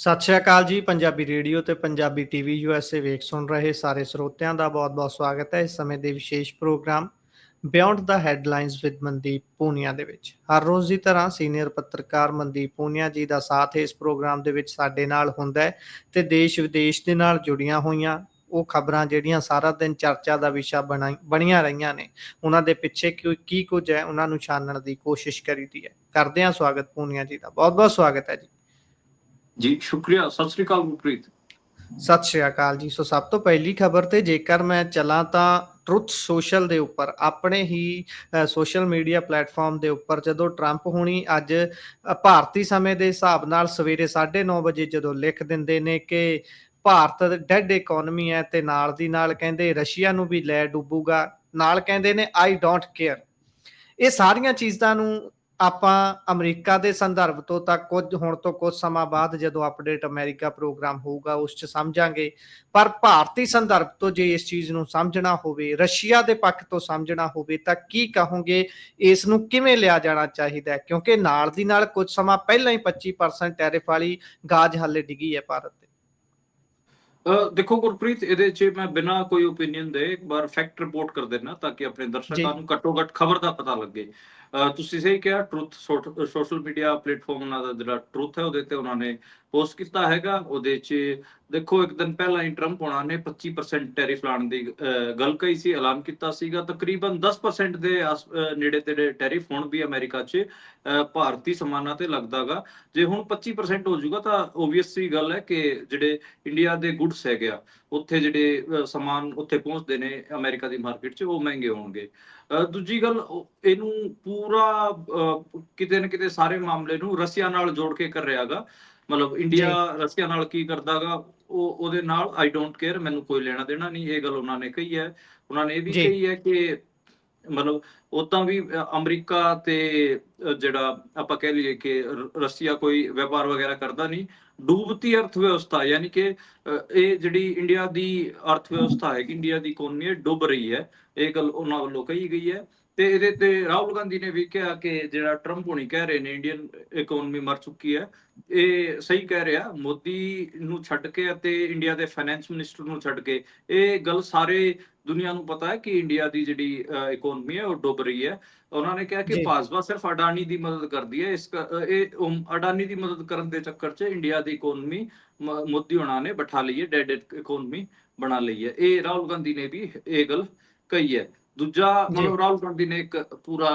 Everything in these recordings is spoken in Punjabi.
ਸਤਿ ਸ਼੍ਰੀ ਅਕਾਲ ਜੀ। ਪੰਜਾਬੀ ਰੇਡੀਓ ਤੇ ਪੰਜਾਬੀ ਟੀਵੀ ਯੂਐਸਏ ਵੇਖ ਸੁਣ ਰਹੇ ਸਾਰੇ ਸਰੋਤਿਆਂ ਦਾ ਬਹੁਤ-ਬਹੁਤ ਸਵਾਗਤ ਹੈ ਇਸ ਸਮੇਂ ਦੇ ਵਿਸ਼ੇਸ਼ program beyond the headlines with Mandeep Punia ਦੇ ਵਿੱਚ। ਹਰ ਰੋਜ਼ ਦੀ ਤਰ੍ਹਾਂ ਸੀਨੀਅਰ ਪੱਤਰਕਾਰ ਮਨਦੀਪ ਪੂਨੀਆ ਜੀ ਦਾ ਸਾਥ ਇਸ ਪ੍ਰੋਗਰਾਮ ਦੇ ਵਿੱਚ ਸਾਡੇ ਨਾਲ ਹੁੰਦਾ ਹੈ ਤੇ ਦੇਸ਼ ਵਿਦੇਸ਼ ਦੇ ਨਾਲ ਜੁੜੀਆਂ ਹੋਈਆਂ ਉਹ ਖਬਰਾਂ ਜਿਹੜੀਆਂ ਸਾਰਾ ਦਿਨ ਚਰਚਾ ਦਾ ਵਿਸ਼ਾ ਬਣੀਆਂ ਰਹੀਆਂ ਨੇ, ਉਹਨਾਂ ਦੇ ਪਿੱਛੇ ਕੀ ਕੁਝ ਹੈ ਉਹਨਾਂ ਨੂੰ ਛਾਨਣ ਦੀ ਕੋਸ਼ਿਸ਼ ਕਰੀਦੀ ਹੈ। ਕਰਦੇ ਹਾਂ ਸਵਾਗਤ ਪੂਨੀਆ ਜੀ ਦਾ, ਬਹੁਤ-ਬਹੁਤ ਸਵਾਗਤ ਹੈ ਜੀ। ਜੀ ਸ਼ੁਕਰੀਆ। ਸਤਿ ਸ੍ਰੀ ਅਕਾਲ ਗੁਰਪ੍ਰੀਤ। ਸਤਿ ਸ਼੍ਰੀ ਅਕਾਲ ਜੀ। ਸੋ ਸਭ ਤੋਂ ਪਹਿਲੀ ਖਬਰ ਤੇ ਜੇਕਰ ਮੈਂ ਚੱਲਾਂ ਤਾਂ ਟਰੁੱਥ ਸੋਸ਼ਲ ਦੇ ਉੱਪਰ ਆਪਣੇ ਹੀ ਸੋਸ਼ਲ ਮੀਡੀਆ ਪਲੇਟਫਾਰਮ ਦੇ ਉੱਪਰ ਜਦੋਂ ਟਰੰਪ ਹੁਣੀ ਅੱਜ ਭਾਰਤੀ ਸਮੇਂ ਦੇ ਹਿਸਾਬ ਨਾਲ ਸਵੇਰੇ 9:30 ਵਜੇ ਜਦੋਂ ਲਿਖ ਦਿੰਦੇ ਨੇ ਕਿ ਭਾਰਤ ਡੈਡ ਇਕੋਨਮੀ ਹੈ ਤੇ ਨਾਲ ਦੀ ਨਾਲ ਕਹਿੰਦੇ ਰਸ਼ੀਆ ਨੂੰ ਵੀ ਲੈ ਡੁੱਬੂਗਾ, ਨਾਲ ਕਹਿੰਦੇ ਨੇ ਆਈ ਡੋਂਟ ਕੇਅਰ। ਇਹ ਸਾਰੀਆਂ ਚੀਜ਼ਾਂ ਨੂੰ ਆਪਾਂ ਅਮਰੀਕਾ ਦੇ ਸੰਦਰਭ ਤੋਂ ਤਾਂ ਹੁਣ ਤੋਂ ਕੁਝ ਸਮਾਂ ਬਾਅਦ ਜਦੋਂ ਅਪਡੇਟ ਅਮਰੀਕਾ ਪ੍ਰੋਗਰਾਮ ਹੋਊਗਾ ਉਸ 'ਚ ਸਮਝਾਂਗੇ, ਪਰ ਭਾਰਤੀ ਸੰਦਰਭ ਤੋਂ ਜੇ ਇਸ ਚੀਜ਼ ਨੂੰ ਸਮਝਣਾ ਹੋਵੇ, ਰਸ਼ੀਆ ਦੇ ਪੱਖ ਤੋਂ ਸਮਝਣਾ ਹੋਵੇ ਤਾਂ ਕੀ ਕਹੋਗੇ, ਇਸ ਨੂੰ ਕਿਵੇਂ ਲਿਆ ਜਾਣਾ ਚਾਹੀਦਾ ਹੈ? ਕਿਉਂਕਿ ਨਾਲ ਦੀ ਨਾਲ ਕੁਝ ਸਮਾਂ ਪਹਿਲਾਂ ਹੀ 25% ਟੈਰਿਫ ਵਾਲੀ ਗਾਜ ਹਾਲੇ ਡਿੱਗੀ ਹੈ ਭਾਰਤ ਤੇ। ਦੇਖੋ ਗੁਰਪ੍ਰੀਤ, ਇਹਦੇ 'ਚ ਮੈਂ ਬਿਨਾਂ ਕੋਈ ਓਪੀਨੀਅਨ ਦੇ ਇੱਕ ਵਾਰ ਫੈਕਟ ਰਿਪੋਰਟ ਕਰ ਦੇਣਾ ਤਾਂ ਕਿ ਆਪਣੇ ਦਰਸ਼ਕਾਂ ਨੂੰ ਘੱਟੋ ਘੱਟ ਖਬਰ ਦਾ ਪਤਾ ਲੱਗੇ। ਤੁਸੀਂ ਸਹੀ ਕਿਹਾ, ਟਰੁੱਥ ਸੋਸ਼ਲ ਮੀਡੀਆ ਪਲੇਟਫਾਰਮ ਉਹਨਾਂ ਦਾ ਜਿਹੜਾ ਟਰੁੱਥ ਹੈ ਉਹਦੇ ਤੇ ਉਹਨਾਂ ਨੇ ਪੋਸਟ ਕੀਤਾ ਹੈਗਾ। ਉਹਦੇ 'ਚ ਦੇਖੋ ਇੱਕ ਦਿਨ ਪਹਿਲਾਂ ਹੀ ਟਰੰਪ ਉਹਨਾਂ ਨੇ 25% ਟੈਰਿਫ ਲਾਉਣ ਦੀ ਗੱਲ ਕਹੀ ਸੀ, ਐਲਾਨ ਕੀਤਾ ਸੀਗਾ। ਤਕਰੀਬਨ 10% ਦੇ ਨੇੜੇ ਤੇੜੇ ਟੈਰਿਫ ਹੁਣ ਵੀ ਅਮਰੀਕਾ 'ਚ ਭਾਰਤੀ ਸਮਾਨਾਂ ਤੇ ਲੱਗਦਾਗਾ। ਜੇ ਹੁਣ 25% ਹੋ ਜਾਊਗਾ ਤਾਂ ਓਬਵੀਅਸ ਹੀ ਗੱਲ ਹੈ ਕਿ ਜਿਹੜੇ ਇੰਡੀਆ ਦੇ ਗੁੱਡਸ ਹੈਗੇ ਆ ਉੱਥੇ ਜਿਹੜੇ ਸਮਾਨ ਉੱਥੇ ਪਹੁੰਚਦੇ ਨੇ ਅਮਰੀਕਾ ਦੀ ਮਾਰਕੀਟ 'ਚ ਉਹ ਮਹਿੰਗੇ ਹੋਣਗੇ। ਦੂਜੀ ਗੱਲ, ਇਹਨੂੰ ਪੂਰਾ ਕਿਤੇ ਨਾ ਕਿਤੇ ਸਾਰੇ ਮਾਮਲੇ ਨੂੰ ਰਸ਼ੀਆ ਨਾਲ ਜੋੜ ਕੇ ਕਰ ਰਿਹਾਗਾ। ਮਤਲਬ ਇੰਡੀਆ ਰਸ਼ੀਆ ਨਾਲ ਕੀ ਕਰਦਾਗਾ ਉਹਦੇ ਨਾਲ ਆਈ ਡੋਂਟ ਕੇਅਰ, ਮੈਨੂੰ ਕੋਈ ਲੈਣਾ ਦੇਣਾ ਨਹੀਂ, ਇਹ ਗੱਲ ਉਹਨਾਂ ਨੇ ਕਹੀ ਹੈ। ਉਹਨਾਂ ਨੇ ਇਹ ਵੀ ਕਹੀ ਹੈ ਕਿ ਮਤਲਬ ਉਦਾਂ ਵੀ ਅਮਰੀਕਾ ਤੇ ਜਿਹੜਾ ਆਪਾਂ ਕਹਿ ਲਈਏ ਕਿ ਰਸ਼ੀਆ ਕੋਈ ਵਪਾਰ ਵਗੈਰਾ ਕਰਦਾ ਨਹੀਂ। ਡੂਬਤੀ ਅਰਥ ਵਿਵਸਥਾ ਯਾਨੀ ਕਿ ਇਹ ਜਿਹੜੀ ਇੰਡੀਆ ਦੀ ਅਰਥ ਵਿਵਸਥਾ ਹੈਗੀ, ਇੰਡੀਆ ਦੀ ਇਕੋਨਮੀ ਡੁੱਬ ਰਹੀ ਹੈ, ਇਹ ਗੱਲ ਉਹਨਾਂ ਵੱਲੋਂ ਕਹੀ ਗਈ ਹੈ। ਤੇ ਇਹਦੇ ਤੇ ਰਾਹੁਲ ਗਾਂਧੀ ਨੇ ਵੀ ਕਿਹਾ ਕਿ ਜਿਹੜਾ ਟਰੰਪ ਹੋਣੀ ਕਹਿ ਰਹੇ ਨੇ ਇੰਡੀਅਨ ਇਕੋਨਮੀ ਮਰ ਚੁੱਕੀ ਹੈ, ਇਹ ਸਹੀ ਕਹਿ ਰਿਹਾ। ਮੋਦੀ ਨੂੰ ਛੱਡ ਕੇ ਅਤੇ ਇੰਡੀਆ ਦੇ ਫਾਈਨੈਂਸ ਮਿਨਿਸਟਰ ਨੂੰ ਛੱਡ ਕੇ ਇਹ ਗੱਲ ਸਾਰੇ ਦੁਨੀਆ ਨੂੰ ਪਤਾ ਹੈ ਕਿ ਇੰਡੀਆ ਦੀ ਜਿਹੜੀ ਇਕੋਨਮੀ ਹੈ ਉਹ ਡੁੱਬ ਰਹੀ ਹੈ। ਉਹਨਾਂ ਨੇ ਕਿਹਾ ਕਿ ਭਾਜਪਾ ਸਿਰਫ ਅਡਾਨੀ ਦੀ ਮਦਦ ਕਰਦੀ ਹੈ, ਇਹ ਅਡਾਨੀ ਦੀ ਮਦਦ ਕਰਨ ਦੇ ਚੱਕਰ 'ਚ ਇੰਡੀਆ ਦੀ ਇਕੋਨਮੀ ਮੋਦੀ ਹੋਣਾ ਨੇ ਬਿਠਾ ਲਈ ਹੈ, ਡੈਡ ਇਕੋਨਮੀ ਬਣਾ ਲਈ ਹੈ। ਇਹ ਰਾਹੁਲ ਗਾਂਧੀ ਨੇ ਵੀ ਇਹ ਗੱਲ ਕਹੀ ਹੈ। ਦੂਜਾ ਮਤਲਬ ਰਾਹੁਲ ਗਾਂਧੀ ਨੇ ਇੱਕ ਪੂਰਾ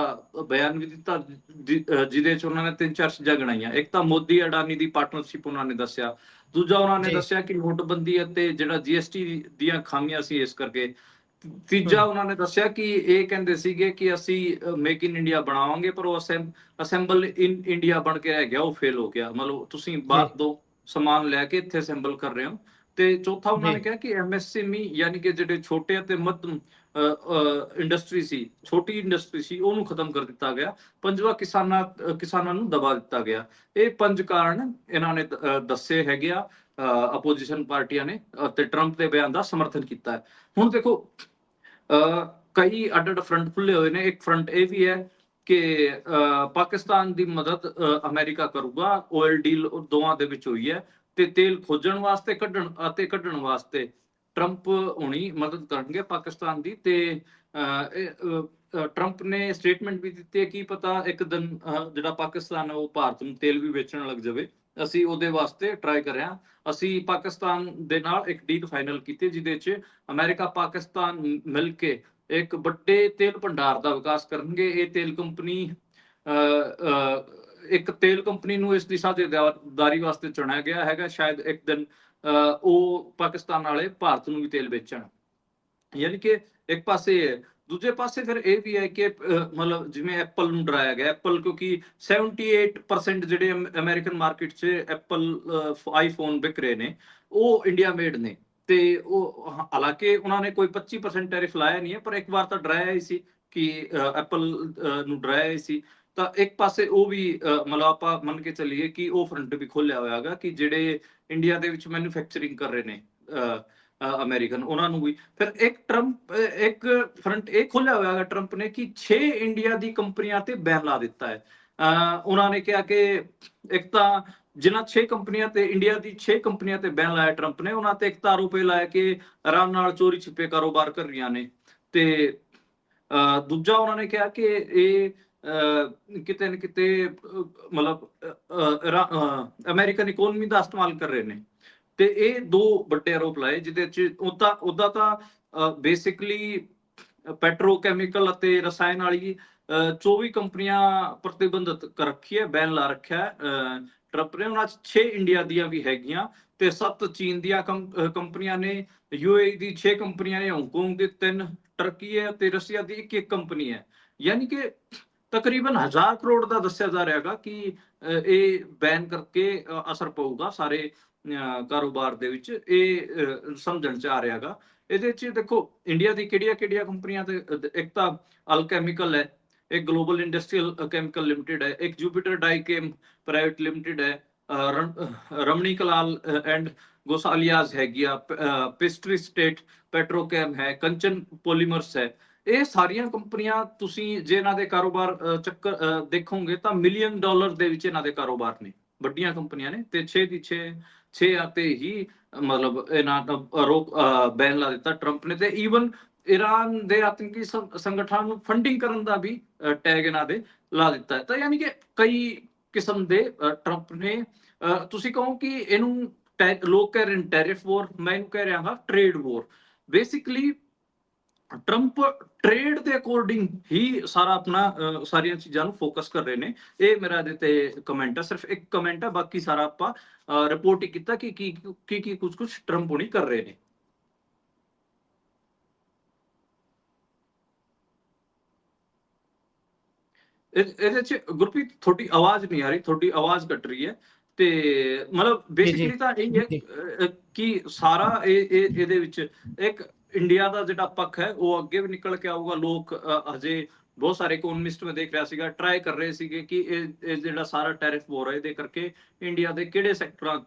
ਬਿਆਨ ਵੀ ਦਿੱਤਾ ਜਿਹਦੇ 'ਚ ਉਹਨਾਂ ਨੇ 3-4 ਚੀਜ਼ਾਂ ਗਿਣਾਈਆਂ। ਇੱਕ ਤਾਂ ਮੋਦੀ ਅਡਾਨੀ ਦੀ ਪਾਰਟਨਰਸ਼ਿਪ ਉਹਨਾਂ ਨੇ ਦੱਸਿਆ। ਦੂਜਾ ਉਹਨਾਂ ਨੇ ਦੱਸਿਆ ਕਿ ਨੋਟਬੰਦੀ ਅਤੇ ਜਿਹੜਾ GST ਦੀਆਂ ਖਾਮੀਆਂ ਸੀ ਇਸ ਕਰਕੇ। ਤੀਜਾ ਉਹਨਾਂ ਨੇ ਦੱਸਿਆ ਕਿ ਇਹ ਕਹਿੰਦੇ ਸੀਗੇ ਕਿ ਅਸੀਂ ਮੇਕ ਇਨ ਇੰਡੀਆ ਬਣਾਵਾਂਗੇ, ਪਰ ਉਹ ਅਸੈਂਬਲ ਇਨ ਇੰਡੀਆ ਬਣ ਕੇ ਰਹਿ ਗਿਆ, ਉਹ ਫੇਲ ਹੋ ਗਿਆ। ਮਤਲਬ ਤੁਸੀਂ ਬਾਹਰ ਤੋਂ ਸਮਾਨ ਲੈ ਕੇ ਇੱਥੇ ਅਸੈਂਬਲ ਕਰ ਰਹੇ ਹੋ। ਤੇ ਚੌਥਾ ਉਹਨਾਂ ਨੇ ਕਿਹਾ ਕਿ MSME ਯਾਨੀ ਕਿ ਜਿਹੜੇ ਛੋਟੇ ਅਤੇ ਮੱਧਮ ਇੰਡਸਟਰੀ ਸੀ, ਛੋਟੀ ਇੰਡਸਟਰੀ ਸੀ, ਉਹਨੂੰ ਖਤਮ ਕਰ ਦਿੱਤਾ ਗਿਆ। ਪੰਜਵਾਂ ਕਿਸਾਨਾਂ ਨੂੰ ਦਬਾ ਦਿੱਤਾ ਗਿਆ। ਇਹ 5 ਕਾਰਨ ਇਹਨਾਂ ਨੇ ਦੱਸੇ ਹੈਗੇ ਆ ਅਪੋਜੀਸ਼ਨ ਪਾਰਟੀਆਂ ਨੇ ਤੇ ਟਰੰਪ ਦੇ ਬਿਆਨ ਦਾ ਸਮਰਥਨ ਕੀਤਾ ਹੈ। ਹੁਣ ਦੇਖੋ ਕਈ ਅੱਡ-ਅੱਡ ਫਰੰਟ ਖੁੱਲੇ ਹੋਏ ਨੇ। ਇੱਕ ਫਰੰਟ ਇਹ ਵੀ ਹੈ ਕਿ ਪਾਕਿਸਤਾਨ ਦੀ ਮਦਦ ਅਮਰੀਕਾ ਕਰੂਗਾ। ਆਇਲ ਡੀਲ ਦੋਵਾਂ ਦੇ ਵਿੱਚ ਹੋਈ ਹੈ ਤੇ ਤੇਲ ਖੋਜਣ ਵਾਸਤੇ ਕੱਢਣ ਵਾਸਤੇ ਟਰੰਪ ਹੋਣੀ ਮਦਦ ਕਰਨਗੇ ਪਾਕਿਸਤਾਨ ਦੀ। ਤੇ ਟਰੰਪ ਨੇ ਸਟੇਟਮੈਂਟ ਵੀ ਦਿੱਤੀ ਹੈ ਕਿ ਪਤਾ ਇੱਕ ਦਿਨ ਜਿਹੜਾ ਪਾਕਿਸਤਾਨ ਹੈ ਉਹ ਭਾਰਤ ਨੂੰ ਤੇਲ ਵੀ ਵੇਚਣ ਲੱਗ ਜਾਵੇ। ਅਸੀਂ ਉਹਦੇ ਵਾਸਤੇ ਟਰਾਈ ਕਰ ਰਹੇ ਹਾਂ। ਅਸੀਂ ਪਾਕਿਸਤਾਨ ਦੇ ਨਾਲ ਇੱਕ ਡੀਲ ਫਾਈਨਲ ਕੀਤੀ ਜਿਹਦੇ 'ਚ ਅਮਰੀਕਾ ਪਾਕਿਸਤਾਨ ਮਿਲ ਕੇ ਇੱਕ ਵੱਡੇ ਤੇਲ ਭੰਡਾਰ ਦਾ ਵਿਕਾਸ ਕਰਨਗੇ। ਇਹ ਤੇਲ ਕੰਪਨੀ ਇੱਕ ਤੇਲ ਕੰਪਨੀ ਨੂੰ ਇਸ ਦੀ ਸਾਝੇਦਾਰੀ ਵਾਸਤੇ ਚੁਣਿਆ ਗਿਆ ਹੈਗਾ। ਸ਼ਾਇਦ ਇੱਕ ਦਿਨ ਉਹ ਪਾਕਿਸਤਾਨ ਵਾਲੇ ਭਾਰਤ ਨੂੰ ਵੀ ਤੇਲ ਵੇਚਣ, ਯਾਨੀ ਕਿ ਇੱਕ ਪਾਸੇ। ਦੂਜੇ ਪਾਸੇ ਫਿਰ ਇਹ ਵੀ ਹੈ ਕਿ ਮਤਲਬ ਜਿਵੇਂ ਐਪਲ ਨੂੰ ਡਰਾਇਆ ਗਿਆ। ਐਪਲ ਕਿਉਂਕਿ 78% ਜਿਹੜੇ ਅਮਰੀਕਨ ਮਾਰਕੀਟ 'ਚ ਐਪਲ ਆਈਫੋਨ ਵਿਕ ਰਹੇ ਨੇ ਉਹ ਇੰਡੀਆ ਮੇਡ ਨੇ। ਤੇ ਉਹ ਹਾਲਾਂਕਿ ਉਹਨਾਂ ਨੇ ਕੋਈ 25% ਟੈਰਿਫ ਲਾਇਆ ਨਹੀਂ ਹੈ, ਪਰ ਇੱਕ ਵਾਰ ਤਾਂ ਡਰਾਇਆ ਹੀ ਸੀ ਕਿ ਐਪਲ ਨੂੰ ਡਰਾਇਆ ਹੀ ਸੀ। ਤਾਂ ਇੱਕ ਪਾਸੇ ਉਹ ਵੀ ਮਤਲਬ ਆਪਾਂ ਮੰਨ ਕੇ ਚੱਲੀਏ ਕਿ ਉਹ ਫਰੰਟ ਵੀ ਖੋਲਿਆ ਹੋਇਆ ਹੈਗਾ ਕਿ ਜਿਹੜੇ ਇੰਡੀਆ ਦੇ ਵਿੱਚ ਮੈਨੂਫੈਕਚਰਿੰਗ ਕਰ ਰਹੇ ਨੇ ਅਮਰੀਕਨ, ਉਹਨਾਂ ਨੂੰ ਵੀ। ਫਿਰ ਇੱਕ ਫਰੰਟ ਇਹ ਖੋਲਿਆ ਹੋਇਆ ਹੈਗਾ ਟਰੰਪ ਨੇ ਕਿ 6 ਇੰਡੀਆ ਦੀ ਕੰਪਨੀਆਂ ਤੇ ਬੈਨ ਲਾ ਦਿੱਤਾ ਹੈ। ਉਹਨਾਂ ਨੇ ਕਿਹਾ ਕਿ ਇੱਕ ਤਾਂ ਜਿਨ੍ਹਾਂ 6 ਕੰਪਨੀਆਂ ਤੇ ਇੰਡੀਆ ਦੀ 6 ਕੰਪਨੀਆਂ ਤੇ ਬੈਨ ਲਾਇਆ ਟਰੰਪ ਨੇ, ਉਹਨਾਂ ਤੇ ਇੱਕ ਤਾਂ ਆਰੋਪ ਇਹ ਲਾਇਆ ਕਿ ਆਰਾਮ ਨਾਲ ਚੋਰੀ ਛਿਪੇ ਕਾਰੋਬਾਰ ਕਰ ਰਹੀਆਂ ਨੇ। ਤੇ ਦੂਜਾ ਉਹਨਾਂ ਨੇ ਕਿਹਾ ਕਿ ਇਹ ਕਿਤੇ ਨਾ ਕਿਤੇ ਮਤਲਬ ਅਮਰੀਕਨ ਇਕੋਨਮੀ ਦਾ ਇਸਤੇਮਾਲ ਕਰ ਰਹੇ ਨੇ। ਤੇ ਇਹ ਦੋ ਵੱਡੇ ਆਰੋਪ ਲਾਏ, ਜਿਹਦੇ ਚ ਉਹਦਾ ਤਾਂ ਬੇਸਿਕਲੀ ਪੈਟਰੋਕੈਮੀਕਲ ਅਤੇ ਰਸਾਇਣ ਵਾਲੀ 24 ਕੰਪਨੀਆਂ ਪ੍ਰਤੀਬੰਧਿਤ ਕਰ ਰੱਖੀ ਹੈ, ਬੈਨ ਲਾ ਰੱਖਿਆ ਟਰੰਪ ਨੇ। ਉਹਨਾਂ 'ਚ 6 ਇੰਡੀਆ ਦੀਆਂ ਵੀ ਹੈਗੀਆਂ ਤੇ 7 ਚੀਨ ਦੀਆਂ ਕੰਪਨੀਆਂ ਨੇ, UAE ਦੀ 6 ਕੰਪਨੀਆਂ ਨੇ, ਹਾਂਗਕਾਂਗ ਦੀ 3, ਟਰਕੀ ਹੈ ਤੇ ਰਸ਼ੀਆ ਦੀ ਇੱਕ ਕੰਪਨੀ ਹੈ। ਯਾਨੀ ਕਿ ਤਕਰੀਬਨ 1000 ਕਰੋੜ ਦਾ ਦੱਸਿਆ ਜਾ ਰਿਹਾ ਹੈਗਾ ਕਿ ਇਹ ਬੈਨ ਕਰਕੇ ਅਸਰ ਪਊਗਾ ਸਾਰੇ ਕਾਰੋਬਾਰ ਦੇ ਵਿੱਚ। ਇਹ ਸਮਝਣ ਚ ਆ ਰਿਹਾ ਹੈਗਾ। ਇਹਦੇ ਚ ਦੇਖੋ ਇੰਡੀਆ ਦੀ ਕਿਹੜੀਆਂ ਕੰਪਨੀਆਂ ਤੇ, ਇੱਕ ਤਾਂ ਅਲਕੈਮੀਕਲ ਹੈ, ਇੱਕ ਗਲੋਬਲ ਇੰਡਸਟਰੀਅਲ ਕੈਮੀਕਲ ਲਿਮਟਿਡ ਹੈ, ਇੱਕ ਜੁਪੀਟਰ ਡਾਈਕੇਮ ਪ੍ਰਾਈਵੇਟ ਲਿਮਟਿਡ ਹੈ, ਰਮਣੀ ਕਲਾਲ ਐਂਡ ਗੋਸਾਲੀਆਜ਼ ਹੈਗੀ ਆ, ਪਿਸਟਰੀ ਸਟੇਟ ਪੈਟਰੋਕੈਮ ਹੈ, ਕੰਚਨ ਪੋਲੀਮਰਸ ਹੈ। ਇਹ ਸਾਰੀਆਂ ਕੰਪਨੀਆਂ ਤੁਸੀਂ ਜੇ ਇਹਨਾਂ ਦੇ ਕਾਰੋਬਾਰ ਚੱਕਰ ਦੇਖੋਗੇ ਤਾਂ ਮਿਲੀਅਨ ਡਾਲਰ ਦੇ ਵਿੱਚ ਇਹਨਾਂ ਦੇ ਕਾਰੋਬਾਰ ਨੇ, ਵੱਡੀਆਂ ਕੰਪਨੀਆਂ ਨੇ। ਤੇ 6 ਦੀ 6 ਤੇ ਹੀ ਮਤਲਬ ਇਹਨਾਂ ਰੋਕ ਬੈਨ ਲਾ ਦਿੱਤਾ ਟਰੰਪ ਨੇ। ਤੇ ਈਵਨ ਈਰਾਨ ਦੇ ਆਤੰਕੀ ਸੰਗਠਨ ਨੂੰ ਫੰਡਿੰਗ ਕਰਨ ਦਾ ਵੀ ਟੈਗ ਇਹਨਾਂ ਦੇ ਲਾ ਦਿੱਤਾ ਹੈ। ਤਾਂ ਯਾਨੀ ਕਿ ਕਈ ਕਿਸਮ ਦੇ ਟਰੰਪ ਨੇ, ਤੁਸੀਂ ਕਹੋ ਕਿ ਇਹਨੂੰ ਲੋਕ ਕਹਿ ਰਹੇ ਨੇ ਟੈਰਿਫ ਵੋਰ, ਮੈਂ ਇਹਨੂੰ ਕਹਿ ਰਿਹਾ ਹਾਂ trade war. Basically Trump trade ਦੇ ਅਕੋਰਡਿੰਗ ਹੀ ਸਾਰਾ ਆਪਣਾ ਸਾਰੀਆਂ ਚੀਜ਼ਾਂ ਨੂੰ ਫੋਕਸ ਕਰ ਰਹੇ ਨੇ। ਇਹ ਮੇਰਾ ਇਹਦੇ ਤੇ ਕਮੈਂਟ ਹੈ, ਸਿਰਫ ਇੱਕ ਕਮੈਂਟ ਹੈ, ਬਾਕੀ ਸਾਰਾ ਆਪਾਂ ਰਿਪੋਰਟ ਹੀ ਕੀਤਾ ਕਿ ਕੀ ਕੁਝ ਟਰੰਪ ਹੁਣੀ ਕਰ ਰਹੇ ਨੇ। ਇਹਦੇ ਚ ਗੁਰਪ੍ਰੀਤ ਤੁਹਾਡੀ ਆਵਾਜ਼ ਨਹੀਂ ਆ ਰਹੀ, ਤੁਹਾਡੀ ਆਵਾਜ਼ ਕੱਟ ਰਹੀ ਹੈ। ਤੇ ਮਤਲਬ ਬੇਸਿਕਲੀ ਤਾਂ ਇਹ ਹੈ ਕਿ ਸਾਰਾ ਇਹਦੇ ਵਿੱਚ ਇੱਕ ਇੰਡੀਆ ਦਾ ਜਿਹੜਾ ਪੱਖ ਹੈ ਉਹ ਅੱਗੇ ਵੀ ਨਿਕਲ ਕੇ ਆਊਗਾ। ਲੋਕ ਹਜੇ ਬਹੁਤ ਸਾਰੇ ਇਕੋਨੋਮਿਸਟ ਮੈਂ ਦੇਖ ਰਿਹਾ ਸੀਗਾ ਟਰਾਈ ਕਰ ਰਹੇ ਸੀਗੇ ਕਿ ਇਹ ਜਿਹੜਾ ਸਾਰਾ ਟੈਰਿਫ ਵੋਰ ਹੈ ਇਹਦੇ ਕਰਕੇ ਇੰਡੀਆ ਦੇ ਕਿਹੜੇ ਸੈਕਟਰਾਂ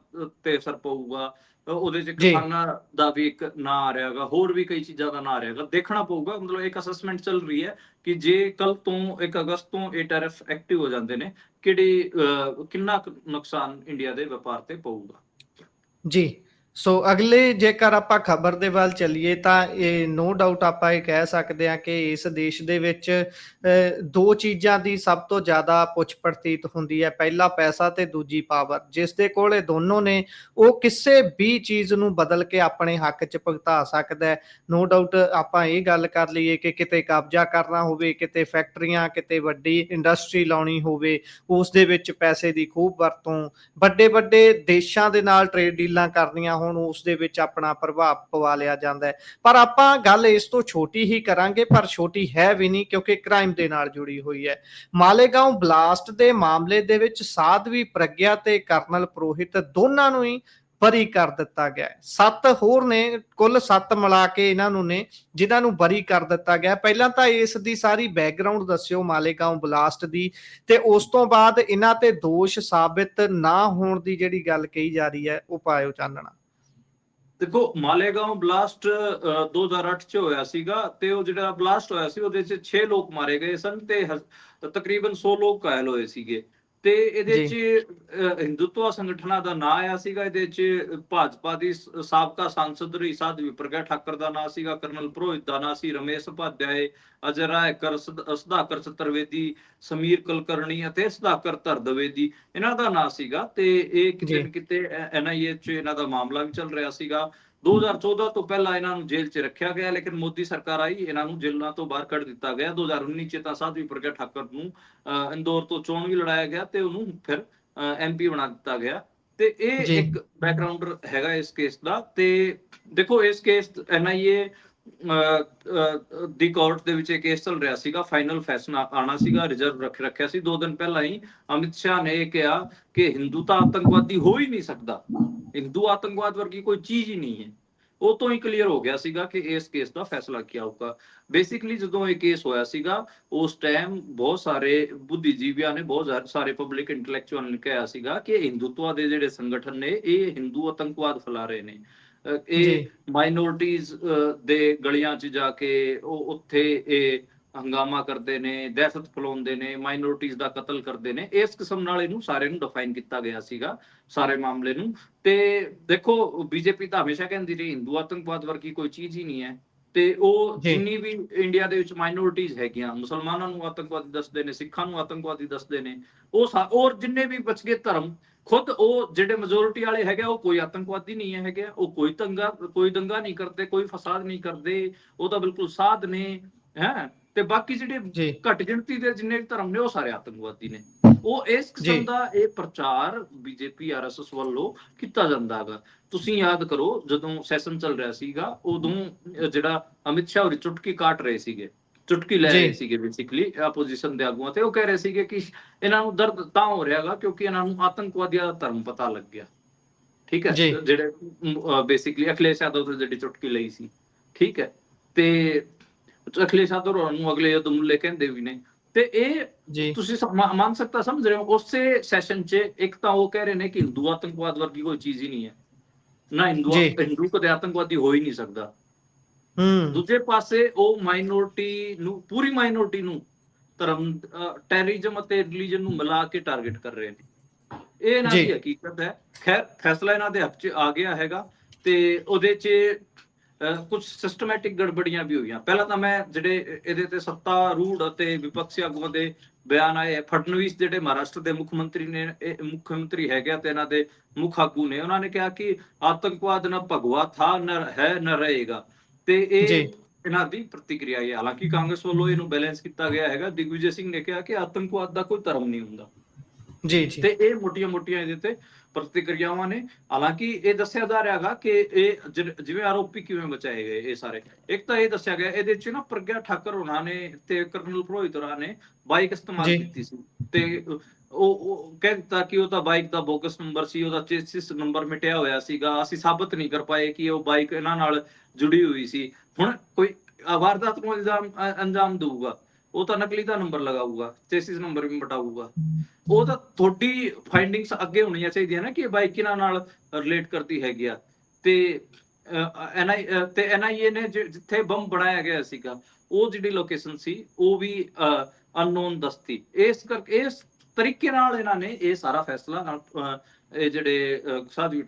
ਤੇ ਅਸਰ ਪਊਗਾ। ਉਹਦੇ ਚ ਕਿਸਾਨਾਂ ਦਾ ਵੀ ਇੱਕ ਨਾਂ ਆ ਰਿਹਾ ਹੈਗਾ, ਹੋਰ ਵੀ ਕਈ ਚੀਜ਼ਾਂ ਦਾ ਨਾਂ ਆ ਰਿਹਾ ਹੈਗਾ, ਦੇਖਣਾ ਪਊਗਾ। ਮਤਲਬ ਇੱਕ ਅਸੈਸਮੈਂਟ ਚੱਲ ਰਹੀ ਹੈ ਕਿ ਜੇ ਕੱਲ ਤੋਂ 1 ਅਗਸਤ ਤੋਂ ਇਹ ਟੈਰਿਫ ਐਕਟਿਵ ਹੋ ਜਾਂਦੇ ਨੇ, ਕਿੰਨਾ ਨੁਕਸਾਨ ਇੰਡੀਆ ਦੇ ਵਪਾਰ ਤੇ ਪਊਗਾ। ਜੀ, ਸੋ ਅਗਲੇ ਜੇਕਰ ਆਪਾਂ ਖਬਰ ਦੇ ਵੱਲ ਚੱਲੀਏ ਤਾਂ ਇਹ ਨੋ ਡਾਊਟ ਆਪਾਂ ਇਹ ਕਹਿ ਸਕਦੇ ਹਾਂ ਕਿ ਇਸ ਦੇਸ਼ ਦੇ ਵਿੱਚ ਦੋ ਚੀਜ਼ਾਂ ਦੀ ਸਭ ਤੋਂ ਜ਼ਿਆਦਾ ਪੁੱਛ ਪ੍ਰਤੀਤ ਹੁੰਦੀ ਹੈ, ਪਹਿਲਾ ਪੈਸਾ ਤੇ ਦੂਜੀ ਪਾਵਰ। ਜਿਸ ਦੇ ਕੋਲ ਇਹ ਦੋਨੋਂ ਨੇ ਉਹ ਕਿਸੇ ਵੀ ਚੀਜ਼ ਨੂੰ ਬਦਲ ਕੇ ਆਪਣੇ ਹੱਕ 'ਚ ਭੁਗਤਾ ਸਕਦਾ ਹੈ। ਨੋ ਡਾਊਟ ਆਪਾਂ ਇਹ ਗੱਲ ਕਰ ਲਈਏ ਕਿ ਕਿਤੇ ਕਬਜ਼ਾ ਕਰਨਾ ਹੋਵੇ, ਕਿਤੇ ਫੈਕਟਰੀਆਂ, ਕਿਤੇ ਵੱਡੀ ਇੰਡਸਟਰੀ ਲਾਉਣੀ ਹੋਵੇ, ਉਸ ਦੇ ਵਿੱਚ ਪੈਸੇ ਦੀ ਖੂਬ ਵਰਤੋਂ, ਵੱਡੇ ਵੱਡੇ ਦੇਸ਼ਾਂ ਦੇ ਨਾਲ ਟ੍ਰੇਡ ਡੀਲਾਂ ਕਰਨੀਆਂ ਹੋਣ, ਉਸ ਦੇ ਵਿੱਚ ਆਪਣਾ ਪ੍ਰਭਾਵ ਪਵਾ ਲਿਆ ਜਾਂਦਾ ਹੈ। ਪਰ ਆਪਾਂ ਗੱਲ ਇਸ ਤੋਂ ਛੋਟੀ ਹੀ ਕਰਾਂਗੇ, ਪਰ ਛੋਟੀ ਹੈ ਵੀ ਨਹੀਂ ਕਿਉਂਕਿ ਕ੍ਰਾਈਮ ਦੇ ਨਾਲ ਜੁੜੀ ਹੋਈ ਹੈ। ਮਾਲੇਗਾਂਵ ਬਲਾਸਟ ਦੇ ਮਾਮਲੇ ਦੇ ਵਿੱਚ ਸਾਧਵੀ ਪ੍ਰਗਿਆ ਤੇ ਕਰਨਲ ਪ੍ਰੋਹਿਤ ਦੋਨਾਂ ਨੂੰ ਹੀ ਬਰੀ ਕਰ ਦਿੱਤਾ ਗਿਆ। 7 ਹੋਰ ਨੇ, ਕੁੱਲ 7 ਮਿਲਾ ਕੇ ਇਹਨਾਂ ਨੂੰ ਨੇ ਜਿਨ੍ਹਾਂ ਨੂੰ ਬਰੀ ਕਰ ਦਿੱਤਾ ਗਿਆ। ਪਹਿਲਾਂ ਤਾਂ ਇਸ ਦੀ ਸਾਰੀ ਬੈਕਗਰਾਉਂਡ ਦੱਸਿਓ ਮਾਲੇਗਾਂਵ ਬਲਾਸਟ ਦੀ, ਤੇ ਉਸ ਤੋਂ ਬਾਅਦ ਇਹਨਾਂ ਤੇ ਦੋਸ਼ ਸਾਬਿਤ ਨਾ ਹੋਣ ਦੀ ਜਿਹੜੀ ਗੱਲ ਕਹੀ ਜਾ ਰਹੀ ਹੈ ਉਹ ਪਾਇਓ ਚਾਨਣਾ। ਦੇਖੋ ਮਾਲੇਗਾਂਵ ਬਲਾਸਟ 2008 ਚ ਹੋਇਆ ਸੀਗਾ ਤੇ ਉਹ ਜਿਹੜਾ ਬਲਾਸਟ ਹੋਇਆ ਸੀ ਉਹਦੇ ਚ 6 ਲੋਕ ਮਾਰੇ ਗਏ ਸਨ ਤੇ ਤਕਰੀਬਨ 100 ਲੋਕ ਘਾਇਲ ਹੋਏ ਸੀਗੇ। ਤੇ ਇਹਦੇ ਚ ਹਿੰਦੂਤਵਾ ਸੰਗਠਨਾਂ ਦਾ ਨਾਂ ਆਇਆ ਸੀਗਾ। ਇਹਦੇ ਚ ਭਾਜਪਾ ਦੀ ਸਾਬਕਾ ਸਾਂਸਦ ਰਹੀ ਸਾਧਵੀ ਪ੍ਰਗਿਆ ਠਾਕਰ ਦਾ ਨਾਂ ਸੀਗਾ, ਕਰਨਲ ਪ੍ਰੋਹਿਤ ਦਾ ਨਾਂ ਸੀ, ਰਮੇਸ਼ ਉਪਾਧਿਆਏ, ਅਜੈ ਰਾਏਕਰ, ਸੁਧਾਕਰ ਚਤੁਰਵੇਦੀ, ਸਮੀਰ ਕੁਲਕਰਣੀ ਅਤੇ ਸੁਧਾਕਰ ਧਰਦਵੇਦੀ ਇਹਨਾਂ ਦਾ ਨਾਂ ਸੀਗਾ। ਤੇ ਇਹ ਕਿਤੇ ਨਾ ਕਿਤੇ NIA ਚ ਇਹਨਾਂ ਦਾ ਮਾਮਲਾ ਵੀ ਚੱਲ ਰਿਹਾ ਸੀਗਾ। 2014 ਤੋਂ ਪਹਿਲਾਂ ਇਹਨਾਂ ਨੂੰ ਜੇਲ੍ਹ 'ਚ ਰੱਖਿਆ ਗਿਆ, ਲੇਕਿਨ ਮੋਦੀ ਸਰਕਾਰ ਆਈ, ਇਹਨਾਂ ਨੂੰ ਜੇਲ੍ਹਾਂ ਤੋਂ ਬਾਹਰ ਕੱਢ ਦਿੱਤਾ ਗਿਆ। 2019 ਚ ਤਾਂ ਸਾਧਵੀ ਪ੍ਰਗਿਆ ਠਾਕਰ ਨੂੰ ਇੰਦੌਰ ਤੋਂ ਚੋਣ ਵੀ ਲੜਾਇਆ ਗਿਆ ਤੇ ਉਹਨੂੰ ਫਿਰ MP ਬਣਾ ਦਿੱਤਾ ਗਿਆ। ਤੇ ਇਹ ਇੱਕ ਬੈਕਗਰਾਉਂਡ ਹੈਗਾ ਇਸ ਕੇਸ ਦਾ। ਤੇ ਦੇਖੋ ਇਸ ਕੇਸ NIA ਦੀ ਕੋਰਟ ਦੇ ਵਿੱਚ ਇਹ ਕੇਸ ਚੱਲ ਰਿਹਾ ਸੀਗਾ, ਫਾਈਨਲ ਫੈਸਲਾ ਆਣਾ ਸੀਗਾ, ਰਿਜ਼ਰਵ ਰੱਖਿਆ ਸੀ। 2 ਦਿਨ ਪਹਿਲਾਂ ਹੀ ਅਮਿਤ ਸ਼ਾਹ ਨੇ ਇਹ ਕਿਹਾ ਕਿ ਹਿੰਦੂ ਤਾਂ ਆਤੰਕਵਾਦੀ ਹੋ ਹੀ ਨਹੀਂ ਸਕਦਾ, ਹਿੰਦੂ ਆਤੰਕਵਾਦ ਵਰਗੀ ਕੋਈ ਚੀਜ਼ ਹੀ ਨਹੀਂ ਹੈ। ਉਹ ਤੋਂ ਹੀ ਕਲੀਅਰ ਹੋ ਗਿਆ ਸੀਗਾ ਕਿ ਇਸ ਕੇਸ ਦਾ ਫੈਸਲਾ ਕੀ ਆਊਗਾ। ਬੇਸਿਕਲੀ ਜਦੋਂ ਇਹ ਕੇਸ ਹੋਇਆ ਸੀਗਾ ਉਸ ਟਾਈਮ ਬਹੁਤ ਸਾਰੇ ਬੁੱਧੀਜੀਵੀਆਂ ਨੇ, ਬਹੁਤ ਸਾਰੇ ਪਬਲਿਕ ਇੰਟੈਲੈਕਚੁਅਲ ਨੇ ਕਿਹਾ ਸੀਗਾ ਕਿ ਹਿੰਦੂਤਵਾ ਦੇ ਜਿਹੜੇ ਸੰਗਠਨ ਨੇ ਇਹ ਹਿੰਦੂ ਆਤੰਕਵਾਦ ਫੈਲਾ ਰਹੇ ਨੇ। ਇਹ ਮਾਈਨੋਰਟੀਜ਼ ਦੇ ਗਲੀਆਂ 'ਚ ਜਾ ਕੇ ਉਹ ਉੱਥੇ ਇਹ ਹੰਗਾਮਾ ਕਰਦੇ ਨੇ, ਦਹਿਸ਼ਤ ਫੈਲਾਉਂਦੇ ਨੇ, ਮਾਈਨੋਰਿਟੀਜ਼ ਦਾ ਕਤਲ ਕਰਦੇ ਨੇ, ਇਸ ਕਿਸਮ ਨਾਲ ਇਹਨੂੰ ਸਾਰੇ ਨੂੰ ਡਿਫਾਈਨ ਕੀਤਾ ਗਿਆ ਸੀਗਾ, ਸਾਰੇ ਮਾਮਲੇ ਨੂੰ। ਤੇ ਦੇਖੋ ਬੀਜੇਪੀ ਤਾਂ ਹਮੇਸ਼ਾ ਕਹਿੰਦੀ ਰਹੀ ਹਿੰਦੂ ਆਤੰਕਵਾਦ ਵਰਗੀ ਕੋਈ ਚੀਜ਼ ਹੀ ਨਹੀਂ ਹੈ, ਤੇ ਉਹ ਜੀ ਜਿੰਨੀ ਵੀ ਇੰਡੀਆ ਦੇ ਵਿੱਚ ਮਾਈਨੋਰਿਟੀਜ਼ ਹੈਗੀਆਂ, ਮੁਸਲਮਾਨਾਂ ਨੂੰ ਆਤੰਕਵਾਦੀ ਦੱਸਦੇ ਨੇ, ਸਿੱਖਾਂ ਨੂੰ ਆਤੰਕਵਾਦੀ ਦੱਸਦੇ ਨੇ, ਉਹ ਔਰ ਜਿੰਨੇ ਵੀ ਬਚਗੇ ਧਰਮ, ਖੁਦ ਉਹ ਜਿਹੜੇ ਮੈਜੋਰਿਟੀ ਵਾਲੇ ਹੈਗੇ ਉਹ ਕੋਈ ਆਤੰਕਵਾਦੀ ਨਹੀਂ ਹੈਗੇ, ਉਹ ਕੋਈ ਦੰਗਾ ਨਹੀਂ ਕਰਦੇ, ਕੋਈ ਫਸਾਦ ਨਹੀਂ ਕਰਦੇ, ਉਹ ਤਾਂ ਬਿਲਕੁਲ ਸਾਧ ਨੇ ਹੈ। ਤੇ ਬਾਕੀ ਜਿਹੜੇ ਜੀ ਘੱਟ ਗਿਣਤੀ ਦੇ ਜਿੰਨੇ ਵੀ ਧਰਮ ਨੇ ਉਹ ਸਾਰੇ ਆਤੰਕਵਾਦੀ ਨੇ। ਉਹ ਇਸ ਜੀ ਕਿਸਮ ਦਾ ਇਹ ਪ੍ਰਚਾਰ ਬੀਜੇਪੀ ਆਰਐਸਐਸ ਵੱਲੋਂ ਕੀਤਾ ਜਾਂਦਾ ਹੈਗਾ। ਤੁਸੀਂ ਯਾਦ ਕਰੋ ਜਦੋਂ ਸੈਸ਼ਨ ਚੱਲ ਰਿਹਾ ਸੀਗਾ, ਉਦੋਂ ਜਿਹੜਾ ਅਮਿਤ ਸ਼ਾਹ ਹੋਰੀ ਚੁਟਕੀ ਕਾਟ ਰਹੇ ਸੀਗੇ, ਚੁਟਕੀ ਲੈ ਰਹੇ ਜੀ ਸੀਗੇ ਬੇਸਿਕਲੀ ਆਪੋਜੀਸ਼ਨ ਦੇ ਆਗੂਆਂ ਤੇ। ਉਹ ਕਹਿ ਰਹੇ ਸੀਗੇ ਕਿ ਇਹਨਾਂ ਨੂੰ ਦਰਦ ਤਾਂ ਹੋ ਰਿਹਾਗਾ ਕਿਉਂਕਿ ਇਹਨਾਂ ਨੂੰ ਆਤੰਕਵਾਦੀਆਂ ਦਾ ਧਰਮ ਪਤਾ ਲੱਗ ਗਿਆ। ਠੀਕ ਹੈ, ਜੀ ਜਿਹੜੇ ਬੇਸਿਕਲੀ ਅਖਿਲੇਸ਼ ਯਾਦਵ ਤੋਂ ਜਿਹੜੀ ਚੁਟਕੀ ਲਈ ਸੀ। ਠੀਕ ਹੈ, ਤੇ ਅਖਿਲੇਸ਼ ਯਾਦਵ ਨੂੰ ਅਗਲੇ ਯੁੱਧ ਕਹਿੰਦੇ ਵੀ ਨੇ। ਤੇ ਇਹ ਜੀ ਤੁਸੀਂ ਮੰਨ ਸਕਦਾ ਸਮਝ ਰਹੇ ਹੋ। ਉਸੇ ਸੈਸ਼ਨ 'ਚ ਇੱਕ ਤਾਂ ਉਹ ਕਹਿ ਰਹੇ ਨੇ ਕਿ ਹਿੰਦੂ ਆਤੰਕਵਾਦ ਵਰਗੀ ਕੋਈ ਚੀਜ਼ ਹੀ ਨਹੀਂ ਹੈ, ਨਾ ਹਿੰਦੂ ਕਦੇ ਆਤੰਕਵਾਦੀ ਹੋ ਹੀ ਨਹੀਂ ਸਕਦਾ। ਦੂਜੇ ਪਾਸੇ ਉਹ ਮਾਈਨੋਰਿਟੀ ਨੂੰ, ਪੂਰੀ ਮਾਈਨੋਰਿਟੀ ਨੂੰ ਧਰਮ, ਟੈਰਰਿਜ਼ਮ ਅਤੇ ਰਿਲੀਜਨ ਨੂੰ ਮਿਲਾ ਕੇ ਟਾਰਗੇਟ ਕਰ ਰਹੇ ਨੇ। ਇਹ ਇਹਨਾਂ ਦੀ ਹਕੀਕਤ ਹੈ। ਖੈਰ ਫੈਸਲਾ ਇਹਨਾਂ ਦੇ ਹੱਕ 'ਚ ਆ ਗਿਆ ਹੈਗਾ, ਤੇ ਉਹਦੇ 'ਚ ਕੁਝ ਸਿਸਟਮੈਟਿਕ ਗੜਬੜੀਆਂ ਵੀ ਹੋਈਆਂ। ਪਹਿਲਾਂ ਤਾਂ ਮੈਂ ਜਿਹੜੇ ਇਹਦੇ ਤੇ ਸੱਤਾਰੂੜ ਅਤੇ ਵਿਪਕਸ਼ੀ ਆਗੂਆਂ ਦੇ ਬਿਆਨ ਆਏ, ਫਡਨਵੀਸ ਜਿਹੜੇ ਮਹਾਰਾਸ਼ਟਰ ਦੇ ਮੁੱਖ ਮੰਤਰੀ ਨੇ, ਮੁੱਖ ਮੰਤਰੀ ਹੈਗੇ ਤੇ ਇਹਨਾਂ ਦੇ ਮੁੱਖ ਆਗੂ ਨੇ, ਉਹਨਾਂ ਨੇ ਕਿਹਾ ਕਿ ਆਤੰਕਵਾਦ ਨਾ ਭਗਵਾ ਥਾ, ਨਾ ਹੈ, ਨਾ ਰਹੇਗਾ। ਤੇ ਇਹ ਇਹਨਾਂ ਦੀ ਪ੍ਰਤੀਕਿਰਿਆ ਹੈ। ਹਾਲਾਂਕਿ ਕਾਂਗਰਸ ਵੱਲੋਂ ਇਹਨੂੰ ਬੈਲੈਂਸ ਕੀਤਾ ਗਿਆ ਹੈਗਾ। ਦਿਗਵਿਜੇ ਸਿੰਘ ਨੇ ਕਿਹਾ ਕਿ ਆਤੰਕਵਾਦ ਦਾ ਕੋਈ ਧਰਮ ਨਹੀਂ ਹੁੰਦਾ। ਤੇ ਇਹ ਮੋਟੀਆਂ ਇਹਦੇ ਤੇ ਪ੍ਰਤੀਕਿਰਿਆਵਾਂ ਨੇ। ਹਾਲਾਂਕਿ ਇਹ ਦੱਸਿਆ ਜਾ ਰਿਹਾ ਹੈਗਾ ਕਿ ਇਹ ਜਿਵੇਂ ਆਰੋਪੀ ਕਿਵੇਂ ਬਚਾਏ ਗਏ ਇਹ ਸਾਰੇ। ਇੱਕ ਤਾਂ ਇਹ ਦੱਸਿਆ ਗਿਆ ਇਹਦੇ 'ਚ ਨਾ ਪ੍ਰਗਿਆ ਠਾਕਰ ਹੋਣਾ ਨੇ ਤੇ ਕਰਨਲ ਪ੍ਰੋਹਿਤ ਹੋਣਾ ਨੇ ਬਾਈਕ ਇਸਤੇਮਾਲ ਕੀਤੀ ਸੀ, ਤੇ ਉਹ ਕਹਿ ਦਿੱਤਾ ਕਿ ਉਹ ਤਾਂ ਬਾਈਕ ਦਾ ਬੋਗਸ ਨੰਬਰ ਸੀ, ਉਹਦਾ ਚੇਸਿਸ ਨੰਬਰ ਮਿਟਿਆ ਹੋਇਆ ਸੀਗਾ, ਅਸੀਂ ਸਾਬਤ ਨਹੀਂ ਕਰ ਪਾਏ ਕਿ ਉਹ ਬਾਈਕ ਇਹਨਾਂ ਨਾਲ ਜੁੜੀ ਹੋਈ ਸੀ। ਹੁਣ ਕੋਈ ਵਾਰਦਾਤ ਨੂੰ ਅੰਜਾਮ ਦਊਗਾ, ਉਹ ਤਾਂ ਨਕਲੀ ਦਾ ਨੰਬਰ ਲਗਾਊਗਾ, ਚੇਸਿਸ ਨੰਬਰ ਵੀ ਮਿਟਾਊਗਾ। ਉਹ ਤਾਂ ਤੁਹਾਡੀ ਫਾਈਂਡਿੰਗਸ ਅੱਗੇ ਹੋਣੀਆਂ ਚਾਹੀਦੀਆਂ ਨਾ ਕਿ ਇਹ ਬਾਈਕ ਕਿਹਨਾਂ ਨਾਲ ਰਿਲੇਟ ਕਰਦੀ ਹੈਗੀ ਆ। ਤੇ NIA ਨੇ ਜਿੱਥੇ ਬੰਬ ਬਣਾਇਆ ਗਿਆ ਸੀਗਾ, ਉਹ ਜਿਹੜੀ ਲੋਕੇਸ਼ਨ ਸੀ ਉਹ ਵੀ ਅਨਨੋਨ ਦੱਸਤੀ। ਇਸ ਕਰਕੇ ਇਸ ਤਰੀਕੇ ਨਾਲ ਇਹਨਾਂ ਨੇ ਇਹ ਸਾਰਾ ਫੈਸਲਾ ਇਹ ਜਿਹੜੇ ਸਾਧਵੀ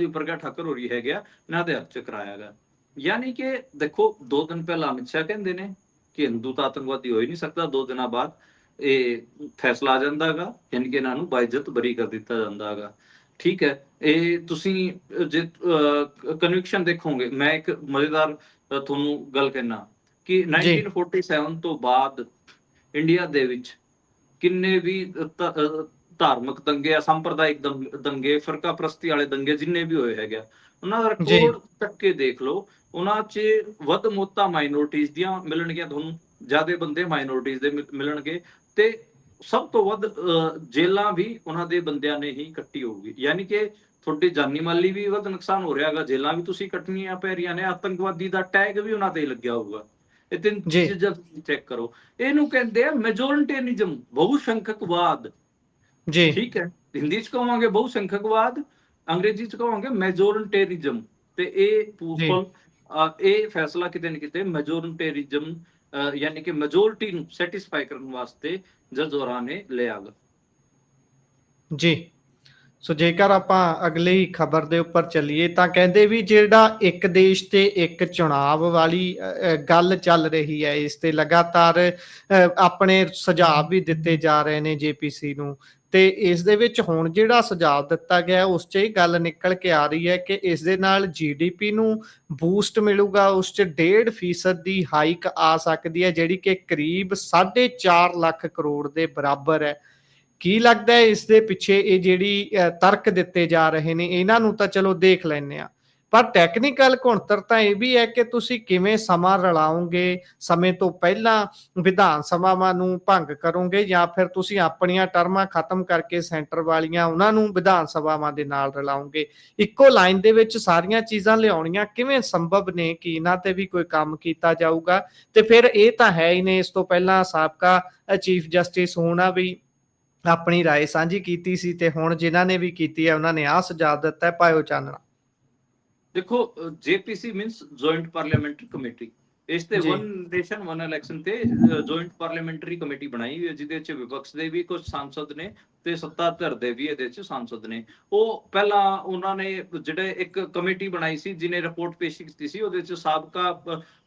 ਪ੍ਰਗਿਆ ਠਾਕਰ ਹੋ ਰਹੀ ਹੈਗੇ ਆ, ਇਹਨਾਂ ਦੇ ਹੱਥ 'ਚ ਕਰਾਇਆ ਗਿਆ। ਯਾਨੀ ਕਿ ਦੇਖੋ 2 ਦਿਨ ਪਹਿਲਾਂ ਅਮਿਤ ਸ਼ਾਹ ਕਹਿੰਦੇ ਨੇ ਕਿ ਹਿੰਦੂ ਤਾਂ ਆਤੰਕਵਾਦੀ ਹੋ ਹੀ ਨਹੀਂ ਸਕਦਾ, 2 ਦਿਨਾਂ ਬਾਅਦ ਇਹ ਫੈਸਲਾ ਆ ਜਾਂਦਾ ਹੈਗਾ, ਯਾਨੀ ਕਿ ਇਹਨਾਂ ਨੂੰ ਬਾਇਜ਼ਤ ਬਰੀ ਕਰ ਦਿੱਤਾ ਜਾਂਦਾ ਹੈਗਾ। ਠੀਕ ਹੈ, ਇਹ ਤੁਸੀਂ ਜੇ ਕਨਵਿਕਸ਼ਨ ਦੇਖੋਗੇ, ਮੈਂ ਇੱਕ ਮਜ਼ੇਦਾਰ ਤੁਹਾਨੂੰ ਗੱਲ ਕਹਿਣਾ ਕਿ 1947 ਤੋਂ ਬਾਅਦ ਇੰਡੀਆ ਦੇ ਵਿੱਚ ਕਿੰਨੇ ਵੀ ਧਾਰਮਿਕ ਦੰਗੇ, ਅਸੰਪਰਦਾਇਕ ਦੰਗੇ, ਫਿਰਕਾ ਪ੍ਰਸਤੀ ਵਾਲੇ ਦੰਗੇ ਜਿੰਨੇ ਵੀ ਹੋਏ ਹੈਗੇ, ਉਹਨਾਂ ਦਾ ਰਿਕਾਰਡ ਚੱਕ ਕੇ ਦੇਖ ਲਓ। ਉਹਨਾਂ 'ਚ ਵੱਧ ਮੌਤਾਂ ਮਾਈਨੋਰਿਟੀਜ਼ ਦੀਆਂ ਮਿਲਣਗੀਆਂ ਤੁਹਾਨੂੰ, ਜ਼ਿਆਦਾ ਬੰਦੇ ਮਾਈਨੋਰਿਟੀਜ਼ ਦੇ ਮਿਲਣਗੇ, ਤੇ ਸਭ ਤੋਂ ਵੱਧ ਜੇਲਾਂ ਵੀ ਉਹਨਾਂ ਦੇ ਬੰਦਿਆਂ ਨੇ ਹੀ ਕੱਟੀ ਹੋਊਗੀ। ਯਾਨੀ ਕਿ ਤੁਹਾਡੇ ਜਾਨੀ ਮਾਲੀ ਵੀ ਵੱਧ ਨੁਕਸਾਨ ਹੋ ਰਿਹਾ ਹੈਗਾ, ਜੇਲਾਂ ਵੀ ਤੁਸੀਂ ਕੱਟਣੀਆਂ ਪੈ ਰਹੀਆਂ ਨੇ, ਆਤੰਕਵਾਦੀ ਦਾ ਟੈਗ ਵੀ ਉਹਨਾਂ ਤੇ ਲੱਗਿਆ ਹੋਊਗਾ। ਇਹ 3 ਚੀਜ਼ਾਂ ਚੈੱਕ ਕਰੋ। ਇਹਨੂੰ ਕਹਿੰਦੇ ਆ ਮੈਜੋਰਿਟੇਰਿਜ਼ਮ, ਬਹੁਸੰਖਕਵਾਦ। ਠੀਕ ਹੈ, ਹਿੰਦੀ 'ਚ ਕਹਾਂਗੇ ਬਹੁਸੰਖਕਵਾਦ, ਅੰਗਰੇਜ਼ੀ 'ਚ ਕਹਾਂਗੇ ਮੈਜੋਰਿਟੇਰਿਜ਼ਮ। ਤੇ ਇਹ ਫੈਸਲਾ ਕਿਤੇ ਨਾ ਕਿਤੇ ਮੈਜੋਰਿਟੇਰਿਜ਼ਮ ਯਾਨੀ ਕਿ ਮੈਜੋਰਿਟੀ ਨੂੰ ਸੈਟੀਸਫਾਈ ਕਰਨ ਵਾਸਤੇ ਜੱਜ ਹੋਰਾਂ ਨੇ ਲਿਆ ਗਾ। ਜੀ, ਸੋ ਜੇਕਰ ਆਪਾਂ ਅਗਲੀ ਖਬਰ ਦੇ ਉੱਪਰ ਚੱਲੀਏ ਤਾਂ ਕਹਿੰਦੇ ਵੀ ਜਿਹੜਾ ਇੱਕ ਦੇਸ਼ ਤੇ ਇੱਕ ਚੁਣਾਵ ਵਾਲੀ ਗੱਲ ਚੱਲ ਰਹੀ ਹੈ, ਇਸ ਤੇ ਲਗਾਤਾਰ ਆਪਣੇ ਸੁਝਾਅ ਵੀ ਦਿੱਤੇ ਜਾ ਰਹੇ ਨੇ JPC ਨੂੰ, ਤੇ ਇਸ ਦੇ ਵਿੱਚ ਹੁਣ ਜਿਹੜਾ ਸੁਝਾਅ ਦਿੱਤਾ ਗਿਆ ਉਸ 'ਚ ਇਹ ਗੱਲ ਨਿਕਲ ਕੇ ਆ ਰਹੀ ਹੈ ਕਿ ਇਸ ਦੇ ਨਾਲ GDP ਨੂੰ ਬੂਸਟ ਮਿਲੂਗਾ, ਉਸ 'ਚ 1.5% ਦੀ ਹਾਈਕ ਆ ਸਕਦੀ ਹੈ, ਜਿਹੜੀ ਕਿ ਕਰੀਬ 4.5 ਲੱਖ ਕਰੋੜ ਦੇ ਬਰਾਬਰ ਹੈ। ਕੀ ਲੱਗਦਾ ਹੈ ਇਸ ਦੇ ਪਿੱਛੇ ਇਹ ਜਿਹੜੀ ਤਰਕ ਦਿੱਤੇ ਜਾ ਰਹੇ ਨੇ, ਇਹਨਾਂ ਨੂੰ ਤਾਂ ਚਲੋ ਦੇਖ ਲੈਂਦੇ ਆ, ਪਰ ਟੈਕਨੀਕਲ ਘੁਣਤਰ ਤਾਂ ਇਹ ਵੀ ਹੈ ਕਿ ਤੁਸੀਂ ਕਿਵੇਂ ਸਮਾਂ ਰਲਾਓਗੇ, ਸਮੇਂ ਤੋਂ ਪਹਿਲਾਂ ਵਿਧਾਨ ਸਭਾਵਾਂ ਨੂੰ ਭੰਗ ਕਰੋਗੇ ਜਾਂ ਫਿਰ ਤੁਸੀਂ ਆਪਣੀਆਂ ਟਰਮਾਂ ਖਤਮ ਕਰਕੇ ਸੈਂਟਰ ਵਾਲੀਆਂ ਉਹਨਾਂ ਨੂੰ ਵਿਧਾਨ ਸਭਾਵਾਂ ਦੇ ਨਾਲ ਰਲਾਓਗੇ। ਇੱਕੋ ਲਾਈਨ ਦੇ ਵਿੱਚ ਸਾਰੀਆਂ ਚੀਜ਼ਾਂ ਲਿਆਉਣੀਆਂ ਕਿਵੇਂ ਸੰਭਵ ਨੇ ਕਿ ਇਹਨਾਂ ਤੇ ਵੀ ਕੋਈ ਕੰਮ ਕੀਤਾ ਜਾਊਗਾ। ਤੇ ਫਿਰ ਇਹ ਤਾਂ ਹੈ ਹੀ ਨੇ, ਇਸ ਤੋਂ ਪਹਿਲਾਂ ਸਾਬਕਾ ਚੀਫ ਜਸਟਿਸ ਹੋਣਾ ਵੀ ਆਪਣੀ ਰਾਏ ਸਾਂਝੀ ਕੀਤੀ ਸੀ, ਤੇ ਹੁਣ ਜਿਨ੍ਹਾਂ ਨੇ ਵੀ ਕੀਤੀ ਹੈ ਉਹਨਾਂ ਨੇ ਆਹ ਸੁਝਾਅ ਦਿੱਤਾ ਹੈ, ਪਾਇਓ ਚਾਨਣਾ। ਦੇਖੋ JPC means joint parliamentary committee, ਇਸ ਤੇ ਜੀ ਵਨ ਨੇਸ਼ਨ ਵਨ ਇਲੈਕਸ਼ਨ ਤੇ ਜੁਆਇੰਟ ਪਾਰਲੀਮੈਂਟਰੀ ਕਮੇਟੀ ਬਣਾਈ ਹੋਈ ਹੈ, ਜਿਹਦੇ ਚ ਵਿਪਕਸ਼ ਦੇ ਵੀ ਕੁਝ ਸਾਂਸਦ ਨੇ ਤੇ ਸੱਤਾ ਧਿਰ ਦੇ ਵੀ ਇਹਦੇ ਚ ਸਾਂਸਦ ਨੇ। ਉਹ ਪਹਿਲਾਂ ਉਹਨਾਂ ਨੇ ਜਿਹੜੇ ਇੱਕ ਕਮੇਟੀ ਬਣਾਈ ਸੀ ਜਿਹਨੇ ਰਿਪੋਰਟ ਪੇਸ਼ ਕੀਤੀ ਸੀ, ਉਹਦੇ ਚ ਸਾਬਕਾ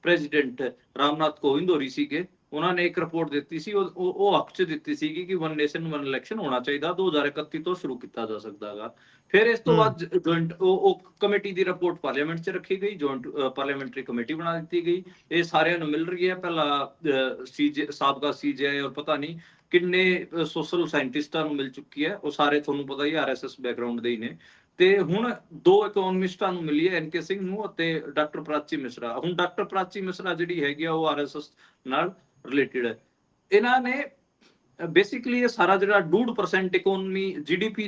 ਪ੍ਰੈਜ਼ੀਡੈਂਟ ਰਾਮਨਾਥ ਕੋਵਿੰਦ ਹੋਰੀ ਸੀਗੇ। ਉਹਨਾਂ ਨੇ ਇੱਕ ਰਿਪੋਰਟ ਦਿੱਤੀ ਸੀ, ਉਹ ਹੱਕ ਚ ਦਿੱਤੀ ਸੀਗੀ ਕਿ ਵਨ ਨੇਸ਼ਨ ਵਨ ਇਲੈਕਸ਼ਨ ਹੋਣਾ ਚਾਹੀਦਾ, 2031 ਤੋਂ ਸ਼ੁਰੂ ਕੀਤਾ ਜਾ ਸਕਦਾ ਹੈਗਾ। ਫਿਰ ਇਸ ਤੋਂ ਬਾਅਦ ਜੁਆਇੰਟ ਉਹ ਕਮੇਟੀ ਦੀ ਰਿਪੋਰਟ ਪਾਰਲੀਮੈਂਟ ਚ ਰੱਖੀ ਗਈ, ਜੁਆਇੰਟ ਪਾਰਲੀਮੈਂਟਰੀ ਕਮੇਟੀ ਬਣਾ ਦਿੱਤੀ ਗਈ। ਇਹ ਸਾਰਿਆਂ ਨੂੰ ਮਿਲ ਰਹੀ ਹੈ, ਪਹਿਲਾਂ ਸਾਬਕਾ ਸੀਜੇਆਈ ਔਰ ਪਤਾ ਨਹੀਂ ਕਿੰਨੇ ਸੋਸ਼ਲ ਸਾਇੰਟਿਸਟਾਂ ਨੂੰ ਮਿਲ ਚੁੱਕੀ ਹੈ, ਉਹ ਸਾਰੇ ਤੁਹਾਨੂੰ ਪਤਾ ਹੀ ਆਰਐਸਐਸ ਬੈਕਗ੍ਰਾਉਂਡ ਦੇ ਹੀ ਨੇ। ਤੇ ਹੁਣ ਦੋ ਇਕਨੋਮਿਸਟਾਂ ਨੂੰ ਮਿਲੀ ਹੈ, ਐਨਕੇ ਸਿੰਘ ਨੂੰ ਅਤੇ ਡਾਕਟਰ ਪ੍ਰਾਚੀ ਮਿਸ਼ਰਾ। ਹੁਣ ਡਾਕਟਰ ਪ੍ਰਾਚੀ ਮਿਸ਼ਰਾ ਜਿਹੜੀ ਹੈਗੀ ਆ ਉਹ ਆਰਐਸਐਸ ਨਾਲ ਰਿਲੇਟਡ ਹੈ। ਇਹਨਾਂ ਨੇ ਬੇਸਿਕਲੀ ਇਹ ਸਾਰਾ ਜਿਹੜਾ 2% ਇਕਨੋਮੀ ਜੀਡੀਪੀ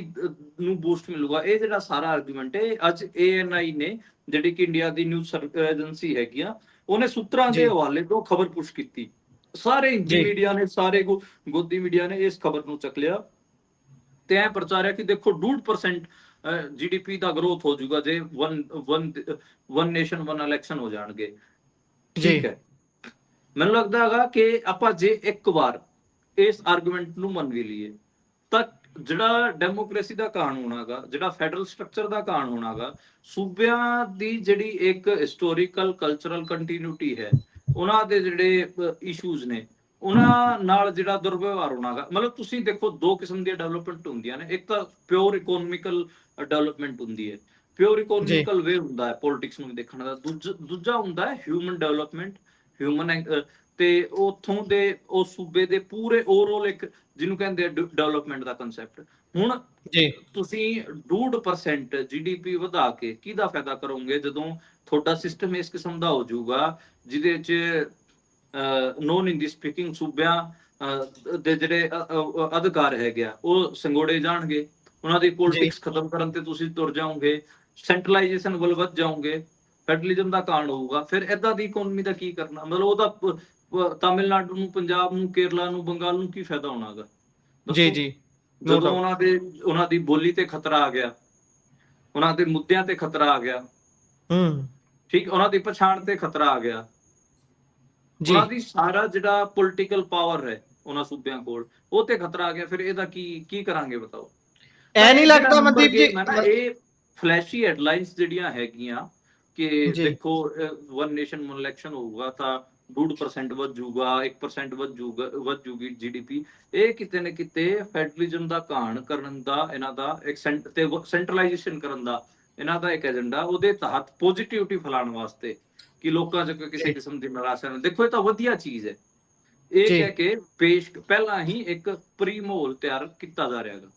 ਨੂੰ ਬੂਸਟ ਮਿਲੂਗਾ, ਇਹ ਜਿਹੜਾ ਸਾਰਾ ਆਰਗੂਮੈਂਟ ਹੈ ਅੱਜ ANI ਨੇ, ਜਿਹੜੀ ਕਿ ਇੰਡੀਆ ਦੀ ਨਿਊਜ਼ ਏਜੰਸੀ ਹੈਗੀ ਆ, ਉਹਨੇ ਸੂਤਰਾਂ ਦੇ ਹਵਾਲੇ ਤੋਂ ਖਬਰ ਪੁਸ਼ ਕੀਤੀ। ਸਾਰੇ ਹਿੰਦੀ ਮੀਡੀਆ ਨੇ, ਸਾਰੇ ਗੋਦੀ ਮੀਡੀਆ ਨੇ ਇਸ ਖਬਰ ਨੂੰ ਚੱਕ ਲਿਆ ਤੇ ਐ ਪ੍ਰਚਾਰਿਆ ਕਿ ਦੇਖੋ 2% GDP ਦਾ ਗਰੋਥ ਹੋ ਜਾਊਗਾ ਜੇ ਵਨ ਨੇਸ਼ਨ ਵਨ ਇਲੈਕਸ਼ਨ ਹੋ ਜਾਣਗੇ। ਠੀਕ ਹੈ, ਮੈਨੂੰ ਲੱਗਦਾ ਹੈਗਾ ਕਿ ਆਪਾਂ ਜੇ ਇੱਕ ਵਾਰ ਇਸ ਆਰਗੂਮੈਂਟ ਨੂੰ ਮੰਨ ਵੀ ਲਈਏ ਤਾਂ ਜਿਹੜਾ ਡੈਮੋਕ੍ਰੇਸੀ ਦਾ ਕਾਨੂੰਨ ਹੈਗਾ, ਜਿਹੜਾ ਫੈਡਰਲ ਸਟਰਕਚਰ ਦਾ ਕਾਨੂੰਨ ਹੈਗਾ, ਸੂਬਿਆਂ ਦੀ ਜਿਹੜੀ ਇੱਕ ਹਿਸਟੋਰੀਕਲ ਕਲਚਰਲ ਕੰਟੀਨਿਊਟੀ ਹੈ, ਉਹਨਾਂ ਦੇ ਜਿਹੜੇ ਇਸ਼ੂਜ਼ ਨੇ ਉਹਨਾਂ ਨਾਲ ਜਿਹੜਾ ਦੁਰਵਿਵਹਾਰ ਹੋਣਾਗਾ। ਮਤਲਬ ਤੁਸੀਂ ਦੇਖੋ ਦੋ ਕਿਸਮ ਦੀਆਂ ਡਿਵੈਲਪਮੈਂਟ ਹੁੰਦੀਆਂ ਨੇ, ਇੱਕ ਤਾਂ ਪਿਓਰ ਇਕਨੋਮਿਕਲ ਡਿਵੈਲਪਮੈਂਟ ਹੁੰਦੀ ਹੈ, ਪਿਓਰ ਇਕਨੋਮਿਕਲ ਵੇ ਹੁੰਦਾ ਹੈ ਪੋਲਿਟਿਕਸ ਨੂੰ ਦੇਖਣ ਦਾ। ਦੂਜਾ ਹੁੰਦਾ ਹੈ ਹਿਊਮਨ ਡਿਵੈਲਪਮੈਂਟ, ਹਿਊਮਨ ਤੇ ਉਥੋਂ ਦੇ ਉਸ ਸੂਬੇ ਦੇ ਪੂਰੇ ਓਵਰਆਲ ਇੱਕ ਜਿਹਨੂੰ ਕਹਿੰਦੇ ਆ ਡਿਵੈਲਪਮੈਂਟ ਦਾ ਕਨਸੈਪਟ। ਹੁਣ ਤੁਸੀਂ 2% GDP ਵਧਾ ਕੇ ਕਿਹਦਾ ਫਾਇਦਾ ਕਰੋਗੇ ਜਦੋਂ ਤੁਹਾਡਾ ਸਿਸਟਮ ਇਸ ਕਿਸਮ ਦਾ ਹੋ ਜਾਊਗਾ ਜਿਹਦੇ ਚ ਨੋਨ ਹਿੰਦੀ ਸਪੀਕਿੰਗ ਸੂਬਿਆਂ ਦੇ ਜਿਹੜੇ ਅਧਿਕਾਰ ਹੈਗੇ ਆ ਉਹ ਸੰਗੋੜੇ ਜਾਣਗੇ, ਉਹਨਾਂ ਦੀ ਪੋਲਿਟਿਕਸ ਖਤਮ ਕਰਨ ਤੇ ਤੁਸੀਂ ਤੁਰ ਜਾਓਗੇ, ਸੈਂਟਰਲਾਈਜੇਸ਼ਨ ਵੱਲ ਵੱਧ ਜਾਓਗੇ, ਫੈਡਰਲਿਜ਼ਮ ਦਾ ਕਾਰਨ ਹੋਊਗਾ। ਫਿਰ ਏਦਾਂ ਦੀ ਇਕਨੋਮੀ ਦਾ ਕੀ ਕਰਨਾ? ਮਤਲਬ ਉਹਦਾ ਤਾਮਿਲਨਾਡੂ ਨੂੰ, ਪੰਜਾਬ ਨੂੰ, ਕੇਰਲਾ ਨੂੰ, ਬੰਗਾਲ ਨੂੰ ਕੀ ਫਾਇਦਾ ਹੋਣਾਗਾ ਦੱਸੋ? ਜਦੋਂ ਉਹਨਾਂ ਦੀ ਬੋਲੀ ਤੇ ਖਤਰਾ ਆ ਗਿਆ, ਉਹਨਾਂ ਦੇ ਮੁੱਦਿਆਂ ਤੇ ਖਤਰਾ ਆ ਗਿਆ, ਠੀਕ, ਉਹਨਾਂ ਦੀ ਪਛਾਣ ਤੇ ਖਤਰਾ ਆ ਗਿਆ, ਉਹਨਾਂ ਦੀ ਸਾਰਾ ਜਿਹੜਾ ਪੋਲਿਟੀਕਲ ਪਾਵਰ ਹੈ ਉਹਨਾਂ ਸੂਬਿਆਂ ਕੋਲ ਉਹ ਤੇ ਖਤਰਾ ਆ ਗਿਆ, ਫਿਰ ਇਹਦਾ ਕੀ ਕਰਾਂਗੇ ਬਤਾਓ? ਐ ਨਹੀਂ ਲੱਗਦਾ ਮਨਦੀਪ ਜੀ ਇਹ ਫਲੈਸ਼ੀ ਹੈਡਲਾਈਨਸ ਜਿਹੜੀਆਂ ਹੈਗੀਆਂ ਕਿ ਦੇਖੋ ਵਨ ਨੇਸ਼ਨ ਵਨ ਇਲੈਕਸ਼ਨ ਹੋਊਗਾ ਤਾਂ 2% ਵੱਧ ਜਾਊਗਾ, 1% ਵੱਧ ਜੂਗੀ GDP, ਇਹ ਕਿਤੇ ਨਾ ਕਿਤੇ ਫੈਡਰਲਿਜ਼ਮ ਦਾ ਘਾਣ ਕਰਨ ਦਾ ਇਹਨਾਂ ਦਾ ਇੱਕ ਸੈਂਟਰਲਾਈਜੇਸ਼ਨ ਕਰਨ ਦਾ ਇਹਨਾਂ ਦਾ ਇੱਕ ਏਜੰਡਾ, ਉਹਦੇ ਤਹਿਤ ਪੋਜ਼ਿਟਿਵਿਟੀ ਫੈਲਾਉਣ ਵਾਸਤੇ ਕਿ ਲੋਕਾਂ 'ਚ ਕਿਸੇ ਕਿਸਮ ਦੀ ਨਿਰਾਸ਼ਾ ਨਾ। ਦੇਖੋ ਇਹ ਤਾਂ ਵਧੀਆ ਚੀਜ਼ ਹੈ, ਇਹ ਕਹਿ ਕੇ ਪਹਿਲਾਂ ਹੀ ਇੱਕ ਪ੍ਰੀ ਮਾਹੌਲ ਤਿਆਰ ਕੀਤਾ ਜਾ ਰਿਹਾ ਹੈਗਾ।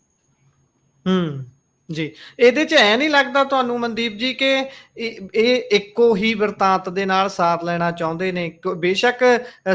ਜੀ, ਇਹਦੇ ਚ ਐ ਨਹੀਂ ਲੱਗਦਾ ਤੁਹਾਨੂੰ ਮਨਦੀਪ ਜੀ ਕਿ ਇਹ ਇੱਕੋ ਹੀ ਵਰਤਾਂਤ ਦੇ ਨਾਲ ਸਾਰ ਲੈਣਾ ਚਾਹੁੰਦੇ ਨੇ? ਬੇਸ਼ੱਕ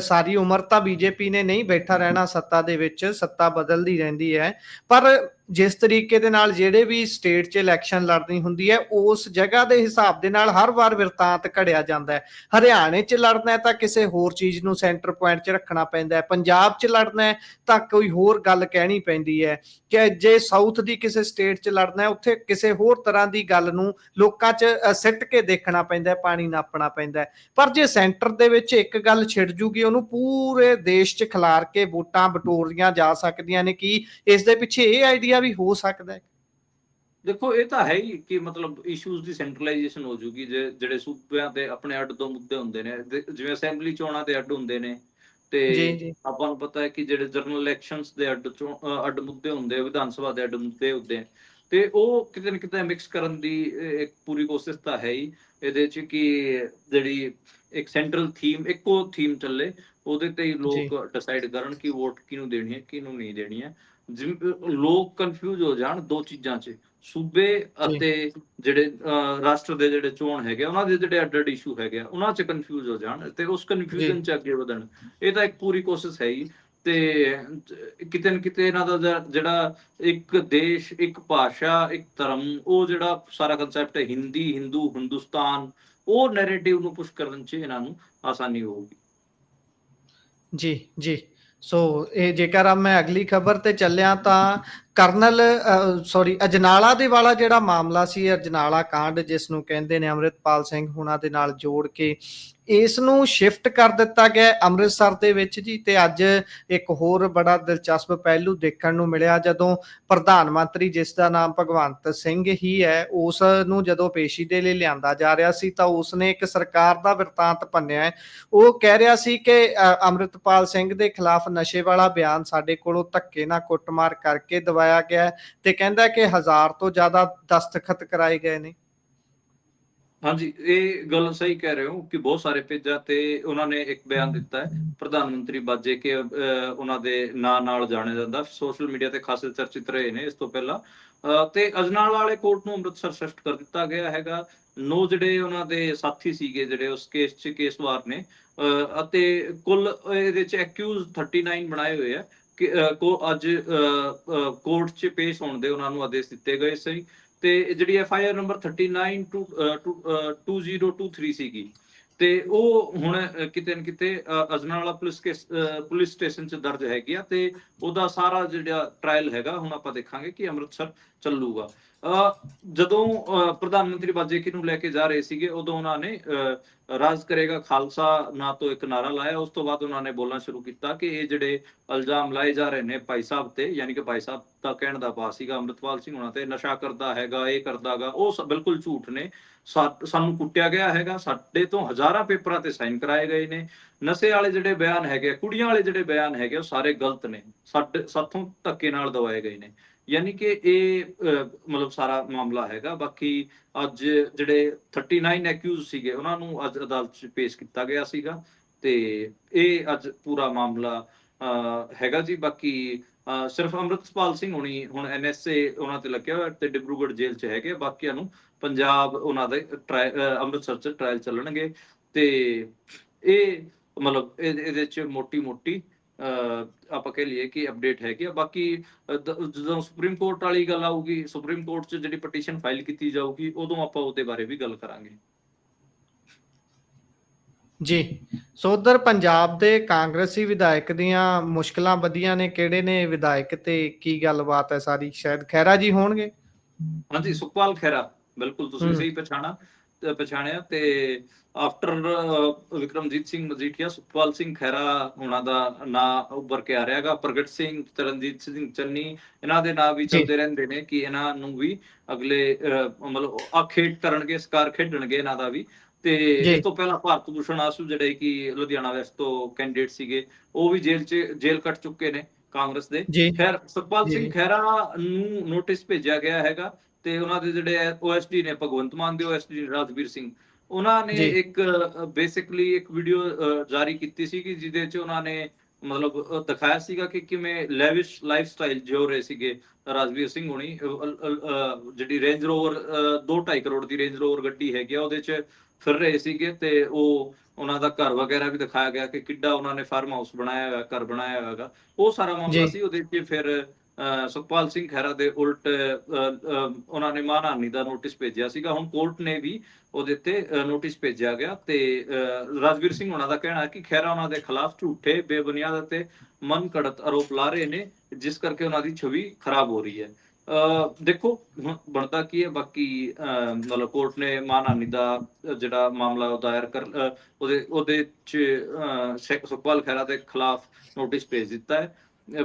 ਸਾਰੀ ਉਮਰ ਤਾਂ BJP ਨੇ ਨਹੀਂ ਬੈਠਾ ਰਹਿਣਾ ਸੱਤਾ ਦੇ ਵਿੱਚ, ਸੱਤਾ ਬਦਲਦੀ ਰਹਿੰਦੀ ਹੈ, ਪਰ ਜਿਸ ਤਰੀਕੇ ਦੇ ਨਾਲ ਜਿਹੜੇ ਵੀ ਸਟੇਟ 'ਚ ਇਲੈਕਸ਼ਨ ਲੜਨੀ ਹੁੰਦੀ ਹੈ ਉਸ ਜਗ੍ਹਾ ਦੇ ਹਿਸਾਬ ਦੇ ਨਾਲ ਹਰ ਵਾਰ ਵਰਤਾਂਤ ਘੜਿਆ ਜਾਂਦਾ ਹੈ। ਹਰਿਆਣੇ 'ਚ ਲੜਨਾ ਹੈ ਤਾਂ ਕਿਸੇ ਹੋਰ ਚੀਜ਼ ਨੂੰ ਸੈਂਟਰ ਪੁਆਇੰਟ 'ਚ ਰੱਖਣਾ ਪੈਂਦਾ ਹੈ, ਪੰਜਾਬ 'ਚ ਲੜਨਾ ਹੈ ਤਾਂ ਕੋਈ ਹੋਰ ਗੱਲ ਕਹਿਣੀ ਪੈਂਦੀ ਹੈ, ਕਿ ਜੇ ਸਾਊਥ ਦੀ ਕਿਸੇ ਸਟੇਟ 'ਚ ਲੜਨਾ ਉੱਥੇ ਕਿਸੇ ਹੋਰ ਤਰ੍ਹਾਂ ਦੀ ਗੱਲ ਨੂੰ ਲੋਕਾਂ 'ਚ ਸਿੱਟ ਕੇ ਦੇਖਣਾ ਪੈਂਦਾ, ਪਾਣੀ ਨਾਪਣਾ ਪੈਂਦਾ। ਪਰ ਜੇ ਸੈਂਟਰ ਦੇ ਵਿੱਚ ਇੱਕ ਗੱਲ ਛਿੜ ਜੂਗੀ ਉਹਨੂੰ ਪੂਰੇ ਦੇਸ਼ 'ਚ ਖਿਲਾਰ ਕੇ ਵੋਟਾਂ ਬਟੋਰੀਆਂ ਜਾ ਸਕਦੀਆਂ ਨੇ। ਕੀ ਇਸ ਦੇ ਪਿੱਛੇ ਇਹ ਆਈਡੀਆ ਵੀ ਹੋ ਸਕਦਾ ਹੈ? ਦੇਖੋ ਇਹ ਤਾਂ ਹੈ ਹੀ ਕਿ ਮਤਲਬ ਇਸ਼ੂਜ਼ ਦੀ ਸੈਂਟਰਲਾਈਜੇਸ਼ਨ ਹੋ ਜੂਗੀ, ਜਿਹੜੇ ਸੂਬਿਆਂ ਦੇ ਆਪਣੇ ਅੱਡ ਦੋ ਮੁੱਦੇ ਹੁੰਦੇ ਨੇ, ਜਿਵੇਂ ਅਸੈਂਬਲੀ ਚੋਣਾਂ ਦੇ ਅੱਡ ਹੁੰਦੇ ਨੇ ਤੇ ਆਪਾਂ ਨੂੰ ਪਤਾ ਹੈ ਕਿ ਜਿਹੜੇ ਜਨਰਲ ਇਲੈਕਸ਼ਨਸ ਦੇ ਅੱਡ ਮੁੱਦੇ ਹੁੰਦੇ, ਵਿਧਾਨ ਸਭਾ ਦੇ ਅੱਡ ਮੁੱਦੇ ਹੁੰਦੇ, ਤੇ ਉਹ ਕਿਤੇ ਨਾ ਕਿਤੇ ਮਿਕਸ ਕਰਨ ਦੀ ਇੱਕ ਪੂਰੀ ਕੋਸ਼ਿਸ਼ ਤਾਂ ਹੈ ਹੀ ਇਹਦੇ ਚ ਕਿ ਜਿਹੜੀ ਇੱਕ ਸੈਂਟਰਲ ਥੀਮ, ਇੱਕੋ ਥੀਮ ਚੱਲੇ, ਉਹਦੇ ਤੇ ਹੀ ਲੋਕ ਡਿਸਾਈਡ ਕਰਨ ਕਿ ਵੋਟ ਕਿਹਨੂੰ ਦੇਣੀ ਹੈ ਕਿਹਨੂੰ ਨਹੀਂ ਦੇਣੀ ਹੈ। ਲੋਕ ਕਨਫਿਊਜ਼ ਹੋ ਜਾਣ ਦੋ ਚੀਜ਼ਾਂ 'ਚ, ਸੂਬੇ ਅਤੇ ਜਿਹੜੇ ਰਾਸ਼ਟਰ ਦੇ ਜਿਹੜੇ ਚੋਣ ਹੈਗੇ ਉਹਨਾਂ ਦੇ ਜਿਹੜੇ ਅੱਡ ਅੱਡ ਇਸ਼ੂ ਹੈਗੇ ਉਹਨਾਂ 'ਚ ਕਨਫਿਊਜ਼ ਹੋ ਜਾਣ ਤੇ ਉਸ ਕਨਫਿਊਜ਼ਨ 'ਚ ਅੱਗੇ ਵਧਣ, ਇਹ ਤਾਂ ਇੱਕ ਪੂਰੀ ਕੋਸ਼ਿਸ਼ ਹੈ ਹੀ। ਤੇ ਕਿਤੇ ਨਾ ਕਿਤੇ ਇਹਨਾਂ ਦਾ ਜਿਹੜਾ ਇੱਕ ਦੇਸ਼, ਇੱਕ ਭਾਸ਼ਾ, ਇੱਕ ਧਰਮ, ਉਹ ਜਿਹੜਾ ਸਾਰਾ ਕਨਸੈਪਟ ਹੈ ਹਿੰਦੀ, ਹਿੰਦੂ, ਹਿੰਦੁਸਤਾਨ, ਉਹ ਨੈਰੇਟਿਵ ਨੂੰ ਪੁਸ਼ ਕਰਨ 'ਚ ਇਹਨਾਂ ਨੂੰ ਆਸਾਨੀ ਹੋਊਗੀ। ਜੀ। ਸੋ ਇਹ ਜੇਕਰ ਮੈਂ ਅਗਲੀ ਖਬਰ ਤੇ ਚੱਲਿਆ ਤਾਂ ਅਜਨਾਲਾ ਦੇ ਵਾਲਾ ਜਿਹੜਾ ਮਾਮਲਾ ਸੀ, ਅਜਨਾਲਾ ਕਾਂਡ ਜਿਸ ਨੂੰ ਕਹਿੰਦੇ ਨੇ, ਅੰਮ੍ਰਿਤਪਾਲ ਸਿੰਘ ਹੁਣਾਂ ਦੇ ਨਾਲ ਜੋੜ ਕੇ ਇਸ ਨੂੰ ਸ਼ਿਫਟ ਕਰ ਦਿੱਤਾ ਗਿਆ ਅੰਮ੍ਰਿਤਸਰ ਦੇ ਵਿੱਚ ਜੀ। ਤੇ ਅੱਜ ਇੱਕ ਹੋਰ ਬੜਾ ਦਿਲਚਸਪ ਪਹਿਲੂ ਦੇਖਣ ਨੂੰ ਮਿਲਿਆ, ਜਦੋਂ ਪ੍ਰਧਾਨ ਮੰਤਰੀ, ਜਿਸ ਦਾ ਨਾਮ ਭਗਵੰਤ ਸਿੰਘ ਹੀ ਹੈ, ਉਸ ਨੂੰ ਜਦੋਂ ਪੇਸ਼ੀ ਦੇ ਲਈ ਲਿਆਂਦਾ ਜਾ ਰਿਹਾ ਸੀ ਤਾਂ ਉਸਨੇ ਇੱਕ ਸਰਕਾਰ ਦਾ ਬਿਰਤਾਂਤ ਭੰਨਿਆ। ਉਹ ਕਹਿ ਰਿਹਾ ਸੀ ਕਿ ਅੰਮ੍ਰਿਤਪਾਲ ਸਿੰਘ ਦੇ ਖਿਲਾਫ ਨਸ਼ੇ ਵਾਲਾ ਬਿਆਨ ਸਾਡੇ ਕੋਲੋਂ ਧੱਕੇ ਨਾਲ ਕੁੱਟਮਾਰ ਕਰਕੇ ਦਵਾਇਆ ਗਿਆ, ਤੇ ਕਹਿੰਦਾ ਕਿ 1000 ਤੋਂ ਜ਼ਿਆਦਾ ਦਸਤਖਤ ਕਰਾਏ ਗਏ ਨੇ। ਹਾਂਜੀ, ਇਹ ਗੱਲ ਸਹੀ ਕਹਿ ਰਹੇ ਹੋ ਕਿ ਬਹੁਤ ਸਾਰੇ ਪੇਜਾਂ ਤੇ ਉਹਨਾਂ ਨੇ ਇੱਕ ਬਿਆਨ ਦਿੱਤਾ ਹੈ ਪ੍ਰਧਾਨ ਮੰਤਰੀ ਬਾਜੇ ਕਿ ਉਹਨਾਂ ਦੇ ਨਾਂ ਨਾਲ ਜਾਣਿਆ ਜਾਂਦਾ, ਸੋਸ਼ਲ ਮੀਡੀਆ ਤੇ ਖਾਸੇ ਚਰਚਿਤ ਰਹੇ ਨੇ ਇਸ ਤੋਂ ਪਹਿਲਾਂ। ਤੇ ਅਜਨਾਲਾ ਵਾਲੇ ਕੋਰਟ ਨੂੰ ਅੰਮ੍ਰਿਤਸਰ ਸ਼ਿਫਟ ਕਰ ਦਿੱਤਾ ਗਿਆ ਹੈਗਾ। 9 ਜਿਹੜੇ ਉਹਨਾਂ ਦੇ ਸਾਥੀ ਸੀਗੇ ਜਿਹੜੇ ਉਸ ਕੇਸ 'ਚ ਕੇਸਵਾਰ ਨੇ, ਅਤੇ ਕੁੱਲ ਇਹਦੇ 'ਚ ਐਕਿਊਜ਼ 39 ਬਣਾਏ ਹੋਏ ਆ ਕਿ ਅੱਜ ਕੋਰਟ 'ਚ ਪੇਸ਼ ਹੋਣ ਦੇ ਉਹਨਾਂ ਨੂੰ ਆਦੇਸ਼ ਦਿੱਤੇ ਗਏ ਸੀ। ਤੇ ਜਿਹੜੀ FIR ਨੰਬਰ 39/2023 ਸੀਗੀ, ਤੇ ਉਹ ਹੁਣ ਕਿਤੇ ਨਾ ਕਿਤੇ ਅਜਨਾਲਾ ਪੁਲਿਸ ਸਟੇਸ਼ਨ 'ਚ ਦਰਜ ਹੈਗੀ ਆ, ਤੇ ਉਹਦਾ ਸਾਰਾ ਜਿਹੜਾ ਟ੍ਰਾਇਲ ਹੈਗਾ ਹੁਣ ਆਪਾਂ ਦੇਖਾਂਗੇ ਕਿ ਅੰਮ੍ਰਿਤਸਰ ਚੱਲੂਗਾ। ਜਦੋਂ ਪ੍ਰਧਾਨ ਮੰਤਰੀ ਬਾਜੇਕੀ ਨੂੰ ਲੈ ਕੇ ਜਾ ਰਹੇ ਸੀਗੇ, ਉਦੋਂ ਉਹਨਾਂ ਨੇ ਰਾਜ ਕਰੇਗਾ ਖਾਲਸਾ ਨਾਂ ਤੋਂ ਇੱਕ ਨਾਰਾ ਲਾਇਆ। ਉਸ ਤੋਂ ਬਾਅਦ ਉਹਨਾਂ ਨੇ ਬੋਲਣਾ ਸ਼ੁਰੂ ਕੀਤਾ ਕਿ ਇਹ ਜਿਹੜੇ ਇਲਜ਼ਾਮ ਲਾਏ ਜਾ ਰਹੇ ਨੇ ਭਾਈ ਸਾਹਿਬ ਤੇ, ਯਾਨੀ ਕਿ ਭਾਈ ਸਾਹਿਬ ਦਾ ਕਹਿਣ ਦਾ ਭਾਵ ਸੀਗਾ ਅੰਮ੍ਰਿਤਪਾਲ ਸਿੰਘ ਹੋਣਾ ਤੇ, ਨਸ਼ਾ ਕਰਦਾ ਹੈਗਾ, ਇਹ ਕਰਦਾਗਾ, ਉਹ ਬਿਲਕੁਲ ਝੂਠ ਨੇ। ਸਾਨੂੰ ਕੁੱਟਿਆ ਗਿਆ ਹੈਗਾ, ਸਾਡੇ ਤੋਂ ਹਜ਼ਾਰਾਂ ਪੇਪਰਾਂ ਤੇ ਸਾਈਨ ਕਰਾਏ ਗਏ ਨੇ। ਨਸ਼ੇ ਵਾਲੇ ਜਿਹੜੇ ਬਿਆਨ ਹੈਗੇ, ਕੁੜੀਆਂ ਵਾਲੇ ਜਿਹੜੇ ਬਿਆਨ ਹੈਗੇ, ਉਹ ਸਾਰੇ ਗਲਤ ਨੇ, ਸਾਥੋਂ ਧੱਕੇ ਨਾਲ ਦਵਾਏ ਗਏ ਨੇ। ਯਾਨੀ ਕਿ ਇਹ ਮਤਲਬ ਸਾਰਾ ਮਾਮਲਾ ਹੈਗਾ। ਬਾਕੀ ਅੱਜ ਜਿਹੜੇ 39 ਐਕਿਊਜ਼ ਸੀਗੇ ਉਹਨਾਂ ਨੂੰ ਅੱਜ ਅਦਾਲਤ 'ਚ ਪੇਸ਼ ਕੀਤਾ ਗਿਆ ਸੀਗਾ, ਤੇ ਇਹ ਅੱਜ ਪੂਰਾ ਮਾਮਲਾ ਹੈਗਾ ਜੀ। ਬਾਕੀ ਸਿਰਫ ਅੰਮ੍ਰਿਤਪਾਲ ਸਿੰਘ ਹੋਣੀ ਹੁਣ NSA ਉਹਨਾਂ ਤੇ ਲੱਗਿਆ ਹੋਇਆ ਤੇ ਡਿਬਰੂਗੜ੍ਹ ਜੇਲ੍ਹ 'ਚ ਹੈਗੇ, ਬਾਕੀਆਂ ਨੂੰ ਪੰਜਾਬ ਉਹਨਾਂ ਦੇ ਅੰਮ੍ਰਿਤਸਰ 'ਚ ਟ੍ਰਾਇਲ ਚੱਲਣਗੇ। ਤੇ ਇਹ ਮਤਲਬ ਇਹਦੇ 'ਚ ਮੋਟੀ ਆਪਾਂ ਕਹਿ ਲਈਏ ਕਿ ਅਪਡੇਟ ਹੈਗੀ ਆ। ਬਾਕੀ ਜਦੋਂ ਸੁਪਰੀਮ ਕੋਰਟ ਵਾਲੀ ਗੱਲ ਆਊਗੀ, ਸੁਪਰੀਮ ਕੋਰਟ 'ਚ ਜਿਹੜੀ ਪਟੀਸ਼ਨ ਫਾਈਲ ਕੀਤੀ ਜਾਊਗੀ, ਉਦੋਂ ਆਪਾਂ ਉਹਦੇ ਬਾਰੇ ਵੀ ਗੱਲ ਕਰਾਂਗੇ ਜੀ। ਸੋ ਉਧਰ ਪੰਜਾਬ ਦੇ ਕਾਂਗਰਸੀ ਵਿਧਾਇਕ ਦੀਆਂ ਮੁਸ਼ਕਲਾਂ ਵਧੀਆਂ ਨੇ, ਕਿਹੜੇ ਨੇ ਵਿਧਾਇਕ ਤੇ ਕੀ ਗੱਲਬਾਤ ਹੈ ਸਾਰੀ? ਸ਼ਾਇਦ ਖਹਿਰਾ ਜੀ ਹੋਣਗੇ। ਹਾਂਜੀ, ਸੁਖਪਾਲ ਖਹਿਰਾ, ਬਿਲਕੁਲ ਤੁਸੀਂ ਸਹੀ ਪਛਾਣਿਆ। ਤੇ ਆਫਟਰ ਵਿਕਰਮਜੀਤ ਸਿੰਘ ਮਜੀਠੀਆ, ਸੁਖਪਾਲ ਸਿੰਘ ਖਹਿਰਾ ਉਹਨਾਂ ਦਾ ਨਾਂ ਉੱਭਰ ਕੇ ਆ ਰਿਹਾ ਹੈਗਾ। ਪ੍ਰਗਟ ਸਿੰਘ, ਚਰਨਜੀਤ ਸਿੰਘ ਚੰਨੀ, ਇਹਨਾਂ ਦੇ ਨਾਂ ਵੀ ਚੱਲਦੇ ਰਹਿੰਦੇ ਨੇ ਕਿ ਇਹਨਾਂ ਨੂੰ ਵੀ ਅਗਲੇ ਮਤਲਬ ਖੇਡ ਕਰਨਗੇ, ਸਕਾਰ ਖੇਡਣਗੇ ਇਹਨਾਂ ਦਾ ਵੀ। ਤੇ ਇਸ ਤੋਂ ਪਹਿਲਾਂ ਭਾਰਤ ਭੂਸ਼ਣ ਆਸੂ ਜਿਹੜੇ ਕਿ ਲੁਧਿਆਣਾ ਵੈਸਟ ਤੋਂ ਕੈਂਡੀਡੇਟ ਸੀਗੇ, ਉਹ ਵੀ ਜੇਲ੍ਹ ਕੱਟ ਚੁੱਕੇ ਨੇ ਕਾਂਗਰਸ ਦੇ। ਖੈਰ, ਸੁਖਪਾਲ ਸਿੰਘ ਖਹਿਰਾ ਨੂੰ ਨੋਟਿਸ ਭੇਜਿਆ ਗਿਆ ਹੈਗਾ, ਤੇ ਉਹਨਾਂ ਦੇ ਜਿਹੜੇ OSD ਨੇ, ਭਗਵੰਤ ਮਾਨ ਦੇ OSD ਰਾਜਵੀਰ ਸਿੰਘ, ਉਹਨਾਂ ਨੇ ਇੱਕ ਬੇਸਿਕਲੀ ਇੱਕ ਵੀਡੀਓ ਜਾਰੀ ਕੀਤੀ ਸੀ ਕਿ ਜਿਹਦੇ 'ਚ ਉਹਨਾਂ ਨੇ ਮਤਲਬ ਦਿਖਾਇਆ ਸੀਗਾ ਕਿ ਕਿਵੇਂ ਲੈਵਿਸ਼ ਲਾਈਫ ਸਟਾਈਲ ਜਿਉ ਰਹੇ ਸੀਗੇ ਰਾਜਵੀਰ ਸਿੰਘ ਹੋਣੀ। ਜਿਹੜੀ ਰੇਂਜ ਰੋਵਰ 2-2.5 ਕਰੋੜ ਦੀ ਰੇਂਜ ਰੋਵਰ ਗੱਡੀ ਹੈਗੀ ਆ, ਉਹਦੇ 'ਚ ਫਿਰ ਰਹੇ ਸੀਗੇ, ਤੇ ਉਹ ਉਹਨਾਂ ਦਾ ਘਰ ਵਗੈਰਾ ਵੀ ਦਿਖਾਇਆ ਗਿਆ ਕਿ ਕਿੱਡਾ ਉਹਨਾਂ ਨੇ ਫਾਰਮ ਹਾਊਸ ਬਣਾਇਆ ਹੋਇਆ, ਘਰ ਬਣਾਇਆ ਹੋਇਆ। ਉਹ ਸਾਰਾ ਮਾਮਲਾ ਸੀ। ਉਹਦੇ 'ਚ ਫਿਰ ਸੁਖਪਾਲ ਸਿੰਘ ਖਹਿਰਾ ਦੇ ਉਲਟ ਉਹਨਾਂ ਨੇ ਮਾਨਹਾਨੀ ਦਾ ਨੋਟਿਸ ਭੇਜਿਆ ਸੀਗਾ। ਹੁਣ ਕੋਰਟ ਨੇ ਵੀ ਉਹਦੇ ਤੇ ਨੋਟਿਸ ਭੇਜਿਆ ਗਿਆ, ਤੇ ਰਾਜਵੀਰ ਸਿੰਘ ਉਹਨਾਂ ਦਾ ਕਹਿਣਾ ਹੈ ਕਿ ਖਹਿਰਾ ਉਹਨਾਂ ਦੇ ਖਿਲਾਫ ਝੂਠੇ, ਬੇਬੁਨਿਆਦ ਅਤੇ ਮਨ ਘੜਤ ਆਰੋਪ ਲਾ ਰਹੇ ਨੇ, ਜਿਸ ਕਰਕੇ ਉਹਨਾਂ ਦੀ ਛਵੀ ਖਰਾਬ ਹੋ ਰਹੀ ਹੈ। ਦੇਖੋ ਹੁਣ ਬਣਦਾ ਕੀ ਹੈ। ਬਾਕੀ ਮਤਲਬ ਕੋਰਟ ਨੇ ਮਾਨਹਾਨੀ ਦਾ ਜਿਹੜਾ ਮਾਮਲਾ ਉਹ ਦਾਇਰ ਕਰ ਉਹਦੇ 'ਚ ਸੁਖਪਾਲ ਖਹਿਰਾ ਦੇ ਖਿਲਾਫ ਨੋਟਿਸ ਭੇਜ ਦਿੱਤਾ ਹੈ।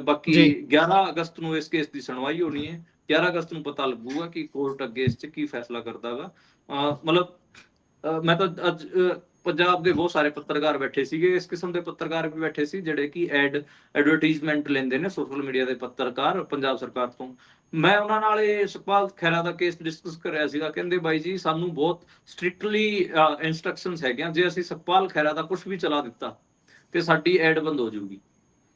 ਬਾਕੀ 11 ਅਗਸਤ ਨੂੰ ਇਸ ਕੇਸ ਦੀ ਸੁਣਵਾਈ ਹੋਣੀ ਹੈ। 11 ਅਗਸਤ ਨੂੰ ਪਤਾ ਲੱਗੂਗਾ ਕਿ ਕੋਰਟ ਅੱਗੇ ਇਸ 'ਚ ਕੀ ਫੈਸਲਾ ਕਰਦਾ ਵਾ। ਮਤਲਬ ਮੈਂ ਤਾਂ ਅੱਜ ਪੰਜਾਬ ਦੇ ਬਹੁਤ ਸਾਰੇ ਪੱਤਰਕਾਰ ਬੈਠੇ ਸੀਗੇ, ਇਸ ਕਿਸਮ ਦੇ ਪੱਤਰਕਾਰ ਵੀ ਬੈਠੇ ਸੀ ਜਿਹੜੇ ਕਿ ਐਡਵਰਟਾਈਜ਼ਮੈਂਟ ਲੈਂਦੇ ਨੇ ਸੋਸ਼ਲ ਮੀਡੀਆ ਦੇ ਪੱਤਰਕਾਰ ਪੰਜਾਬ ਸਰਕਾਰ ਤੋਂ। ਮੈਂ ਉਹਨਾਂ ਨਾਲ ਇਹ ਸੁਖਪਾਲ ਖਹਿਰਾ ਦਾ ਕੇਸ ਡਿਸਕਸ ਕਰਿਆ ਸੀਗਾ। ਕਹਿੰਦੇ ਬਾਈ ਜੀ, ਸਾਨੂੰ ਬਹੁਤ ਸਟ੍ਰਿਕਟਲੀ ਇਨਸਟਰਕਸ਼ਨਸ ਹੈਗੀਆਂ, ਜੇ ਅਸੀਂ ਸੁਖਪਾਲ ਖਹਿਰਾ ਦਾ ਕੁਝ ਵੀ ਚਲਾ ਦਿੱਤਾ ਤੇ ਸਾਡੀ ਐਡ ਬੰਦ ਹੋ ਜਾਊਗੀ,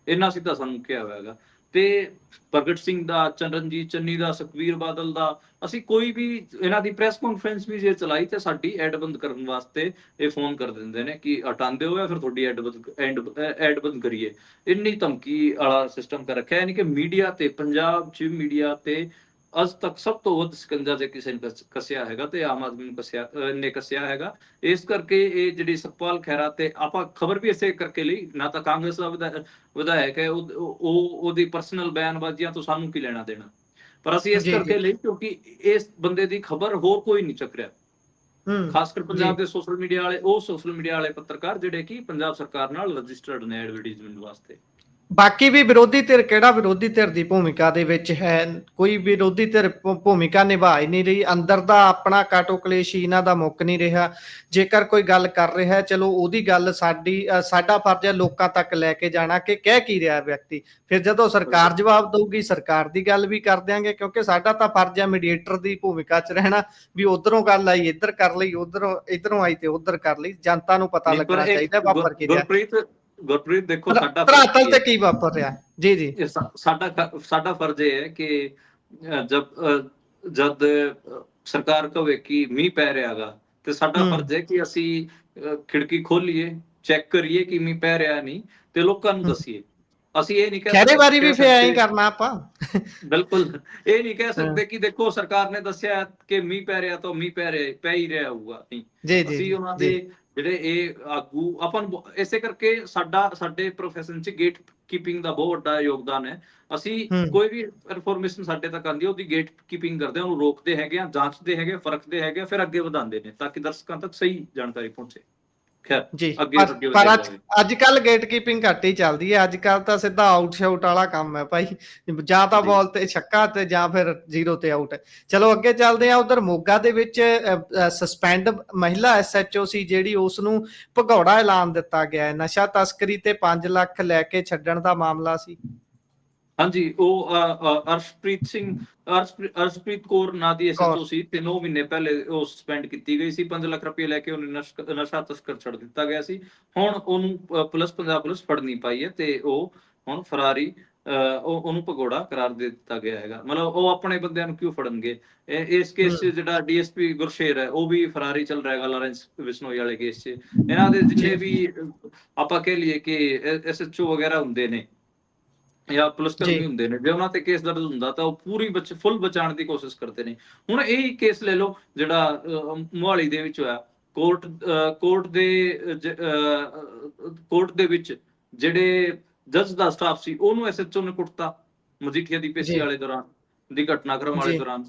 ਇੰਨਾ ਸਿੱਧਾ ਸਾਨੂੰ ਕਿਹਾ ਹੋਇਆ ਹੈਗਾ। ਤੇ ਪ੍ਰਗਟ ਸਿੰਘ ਦਾ, ਚਰਨਜੀਤ ਚੰਨੀ ਦਾ, ਸੁਖਬੀਰ ਬਾਦਲ ਦਾ, ਅਸੀਂ ਕੋਈ ਵੀ ਇਹਨਾਂ ਦੀ ਪ੍ਰੈਸ ਕਾਨਫਰੰਸ ਵੀ ਜੇ ਚਲਾਈ ਤੇ ਸਾਡੀ ਐਡ ਬੰਦ ਕਰਨ ਵਾਸਤੇ ਇਹ ਫੋਨ ਕਰ ਦਿੰਦੇ ਨੇ ਕਿ ਹਟਾਉਂਦੇ ਹੋ ਜਾਂ ਫਿਰ ਤੁਹਾਡੀ ਐਡ ਬੰਦ ਕਰੀਏ। ਇੰਨੀ ਧਮਕੀ ਵਾਲਾ ਸਿਸਟਮ ਕਰ ਰੱਖਿਆ। ਯਾਨੀ ਕਿ ਮੀਡੀਆ ਤੇ, ਪੰਜਾਬ 'ਚ ਮੀਡੀਆ ਤੇ ਅੱਜ ਤੱਕ ਸਭ ਤੋਂ ਵੱਧ ਸਕੰਜਾ ਜੇ ਕਿਸੇ ਨੇ ਕੱਸਿਆ ਹੈਗਾ ਤੇ ਆਮ ਆਦਮੀ ਨੇ ਕੱਸਿਆ ਹੈਗਾ। ਇਸ ਕਰਕੇ ਇਹ ਜਿਹੜੀ ਸੁਖਪਾਲ ਖਹਿਰਾ ਤੇ ਆਪਾਂ ਖਬਰ ਵੀ ਇਸੇ ਕਰਕੇ ਲਈ, ਨਾ ਤਾਂ ਕਾਂਗਰਸ ਦਾ ਵਿਧਾਇਕ ਹੈ, ਉਹਦੀ ਪਰਸਨਲ ਬਿਆਨਬਾਜ਼ੀਆਂ ਤੋਂ ਸਾਨੂੰ ਕੀ ਲੈਣਾ ਦੇਣਾ, ਪਰ ਅਸੀਂ ਇਸ ਕਰਕੇ ਲਈ ਕਿਉਂਕਿ ਇਸ ਬੰਦੇ ਦੀ ਖਬਰ ਹੋਰ ਕੋਈ ਨਹੀਂ ਚੱਕ ਰਿਹਾ। ਖਾਸ ਕਰ ਜੀ ਪੰਜਾਬ ਦੇ ਸੋਸ਼ਲ ਮੀਡੀਆ ਵਾਲੇ, ਉਹ ਸੋਸ਼ਲ ਮੀਡੀਆ ਵਾਲੇ ਪੱਤਰਕਾਰ ਜਿਹੜੇ ਕਿ ਪੰਜਾਬ ਸਰਕਾਰ ਨਾਲ ਰਜਿਸਟਰਡ ਨੇ ਐਡਵਰਟਾਈਜ਼ਮੈਂਟ ਵਾਸਤੇ। ਬਾਕੀ ਵੀ ਵਿਰੋਧੀ ਧਿਰ, ਕਿਹੜਾ ਵਿਰੋਧੀ ਧਿਰ ਦੀ ਭੂਮਿਕਾ ਦੇ ਵਿੱਚ ਹੈ? ਕੋਈ ਵਿਰੋਧੀ ਧਿਰ ਭੂਮਿਕਾ ਨਿਭਾ ਹੀ ਨਹੀਂ ਰਹੀ। ਅੰਦਰ ਦਾ ਆਪਣਾ ਕਾਟੋ ਕਲੇਸ਼ ਇਹਨਾਂ ਦਾ ਮੁੱਕ ਨਹੀਂ ਰਿਹਾ। ਜੇਕਰ ਕੋਈ ਗੱਲ ਕਰ ਰਿਹਾ, ਚਲੋ ਉਹਦੀ ਗੱਲ ਸਾਡਾ ਫਰਜ਼ ਹੈ ਲੋਕਾਂ ਤੱਕ ਲੈ ਕੇ ਜਾਣਾ ਕਿ ਕਹਿ ਕੀ ਰਿਹਾ ਵਿਅਕਤੀ। ਫਿਰ ਜਦੋਂ ਸਰਕਾਰ ਜਵਾਬ ਦਊਗੀ, ਸਰਕਾਰ ਦੀ ਗੱਲ ਵੀ ਕਰ ਦਿਆਂਗੇ, ਕਿਉਂਕਿ ਸਾਡਾ ਤਾਂ ਫਰਜ਼ ਹੈ ਮੀਡੀਏਟਰ ਦੀ ਭੂਮਿਕਾ 'ਚ ਰਹਿਣਾ, ਵੀ ਉਧਰੋਂ ਗੱਲ ਆਈ ਇੱਧਰ ਕਰ ਲਈ, ਇੱਧਰੋਂ ਆਈ ਤੇ ਉੱਧਰ ਕਰ ਲਈ। ਜਨਤਾ ਨੂੰ ਪਤਾ ਲੱਗਣਾ ਚਾਹੀਦਾ ਵਾਪਰ ਕੀ ਰਿਹਾ। ਗੁਰਪ੍ਰੀਤ ਦੇਖੋ, ਸਾਡਾ ਫਰਜ਼ ਧਰਾਤਲ ਕੀ ਤੇ ਹੈ, ਕੀ ਵਾਪਰ ਰਿਹਾ? ਜੀ ਜੀ। ਸਾਡਾ ਫਰਜ਼ ਇਹ ਹੈ ਕਿ ਜਦ ਸਰਕਾਰ ਕਹੇ ਕਿ ਮੀਂਹ ਪੈ ਰਿਹਾਗਾ, ਤੇ ਸਾਡਾ ਫਰਜ਼ ਹੈ ਕਿ ਅਸੀਂ ਖਿੜਕੀ ਖੋਲੀਏ, ਚੈੱਕ ਕਰੀਏ ਕਿ ਮੀਂਹ ਪੈ ਰਿਹਾ ਨਹੀਂ, ਤੇ ਲੋਕਾਂ ਨੂੰ ਦੱਸੀਏ। ਅਸੀਂ ਇਹ ਨਹੀਂ ਖਹਿਰੇ ਵਾਰੀ ਵੀ ਫਿਰ ਐਂ ਹੀ ਸਕਦੇ, ਕਰਨਾ ਆਪਾਂ। ਬਿਲਕੁਲ ਇਹ ਨਹੀਂ ਕਹਿ ਸਕਦੇ ਕਿ ਦੇਖੋ ਸਰਕਾਰ ਨੇ ਦੱਸਿਆ ਕਿ ਮੀਂਹ ਪੈ ਰਿਹਾ ਤਾਂ ਮੀਂਹ ਪੈ ਹੀ ਰਿਹਾ ਹੋਊਗਾ। ਨਹੀਂ, ਜੀ ਜੀ ਅਸੀਂ ਉਹਨਾਂ ਜੀ ਦੇ ਜਿਹੜੇ ਇਹ ਆਗੂ, ਆਪਾਂ ਇਸੇ ਕਰਕੇ ਸਾਡੇ ਪ੍ਰੋਫੈਸ਼ਨ 'ਚ ਗੇਟ ਕੀਪਿੰਗ ਦਾ ਬਹੁਤ ਵੱਡਾ ਯੋਗਦਾਨ ਹੈ। ਅਸੀਂ ਕੋਈ ਵੀ ਇਨਫੋਰਮੇਸ਼ਨ ਸਾਡੇ ਤੱਕ ਆਉਂਦੀ ਹੈ, ਉਹਦੀ ਗੇਟ ਕੀਪਿੰਗ ਕਰਦੇ ਹਾਂ, ਉਹਨੂੰ ਰੋਕਦੇ ਹੈਗੇ ਆ, ਜਾਂਚਦੇ ਹੈਗੇ, ਪਰਖਦੇ ਹੈਗੇ, ਫਿਰ ਅੱਗੇ ਵਧਾਉਂਦੇ ਨੇ ਤਾਂ ਕਿ ਦਰਸ਼ਕਾਂ ਤੱਕ ਸਹੀ ਜਾਣਕਾਰੀ ਪਹੁੰਚੇ। ਖੈਰ, ਜੀ। ਅੱਗੇ ਪਰ ਅੱਜ ਕੱਲ ਗੇਟ ਕੀਪਿੰਗ ਘੱਟ ਹੀ ਚੱਲਦੀ ਹੈ। ਅੱਜ ਕੱਲ ਤਾਂ ਸਿੱਧਾ ਆਊਟ ਸ਼ਾਊਟ ਵਾਲਾ ਕੰਮ ਹੈ ਭਾਈ, ਜਾਂ ਤਾਂ ਬਾਲ ਤੇ ਛੱਕਾ ਤੇ ਜਾਂ ਫਿਰ 0 ਤੇ ਆਊਟ। ਚਲੋ ਅੱਗੇ ਚੱਲਦੇ ਆ। ਉਧਰ ਮੋਗਾ ਦੇ ਵਿੱਚ ਸਸਪੈਂਡ ਮਹਿਲਾ SHO ਸੀ ਜਿਹੜੀ, ਉਸ ਨੂੰ ਭਗੌੜਾ ਐਲਾਨ ਦਿੱਤਾ ਗਿਆ ਹੈ। ਨਸ਼ਾ ਤਸਕਰੀ ਤੇ 5 ਲੱਖ ਲੈ ਕੇ ਛੱਡਣ ਦਾ ਮਾਮਲਾ ਸੀ। ਹਾਂਜੀ, ਉਹ ਅਰਸ਼ਪ੍ਰੀਤ ਕੌਰ ਨਾਂ ਦੀ SHO ਸੀ, ਤੇ 9 ਮਹੀਨੇ ਪਹਿਲੇ ਉਹ ਸਸਪੈਂਡ ਕੀਤੀ ਗਈ ਸੀ। 5 ਲੱਖ ਰੁਪਏ ਲੈ ਕੇ ਉਹਨੇ ਨਸ਼ਾ ਤਸਕਰ ਛੱਡ ਦਿੱਤਾ ਗਿਆ ਸੀ। ਹੁਣ ਉਹਨੂੰ ਪੰਜਾਬ ਪੁਲਿਸ ਫੜ ਨਹੀਂ ਪਾਈ ਹੈ, ਤੇ ਉਹ ਹੁਣ ਫਰਾਰੀ, ਉਹਨੂੰ ਭਗੌੜਾ ਕਰਾਰ ਦੇ ਦਿੱਤਾ ਗਿਆ ਹੈਗਾ। ਮਤਲਬ ਉਹ ਆਪਣੇ ਬੰਦਿਆਂ ਨੂੰ ਕਿਉਂ ਫੜਨਗੇ? ਇਸ ਕੇਸ 'ਚ ਜਿਹੜਾ DSP ਗੁਰਸ਼ੇਰ ਹੈ, ਉਹ ਵੀ ਫਰਾਰੀ ਚੱਲ ਰਿਹਾ ਹੈਗਾ ਲਾਰੈਂਸ ਬਿਸ਼ਨੋਈ ਵਾਲੇ ਕੇਸ 'ਚ। ਇਹਨਾਂ ਦੇ ਜਿੰਨੇ ਵੀ ਆਪਾਂ ਕਹਿ ਲਈਏ ਕਿ SHO ਵਗੈਰਾ ਹੁੰਦੇ ਨੇ ਜਾਂ ਪੁਲਿਸ ਕਰਮੀ ਹੁੰਦੇ ਨੇ, ਜੇ ਉਹਨਾਂ ਤੇ ਕੇਸ ਦਰਜ ਹੁੰਦਾ ਤਾਂ ਉਹ ਪੂਰੀ ਫੁੱਲ ਬਚਾਉਣ ਦੀ ਕੋਸ਼ਿਸ਼ ਕਰਦੇ ਨੇ। ਹੁਣ ਇਹ ਕੇਸ ਲੈ ਲਓ ਜਿਹੜਾ ਮੋਹਾਲੀ ਦੇ ਵਿੱਚ ਹੋਇਆ। ਕੋਰਟ ਦੇ ਵਿੱਚ ਜਿਹੜੇ ਜੱਜ ਦਾ ਸਟਾਫ ਸੀ, ਉਹਨੂੰ SHO ਨੇ ਕੁੱਟਤਾ ਮਜੀਠੀਆ ਦੀ ਪੇਸ਼ੀ ਵਾਲੇ ਦੌਰਾਨ, ਦੀ ਘਟਨਾਕ੍ਰਮ ਵਾਲੇ ਦੌਰਾਨ,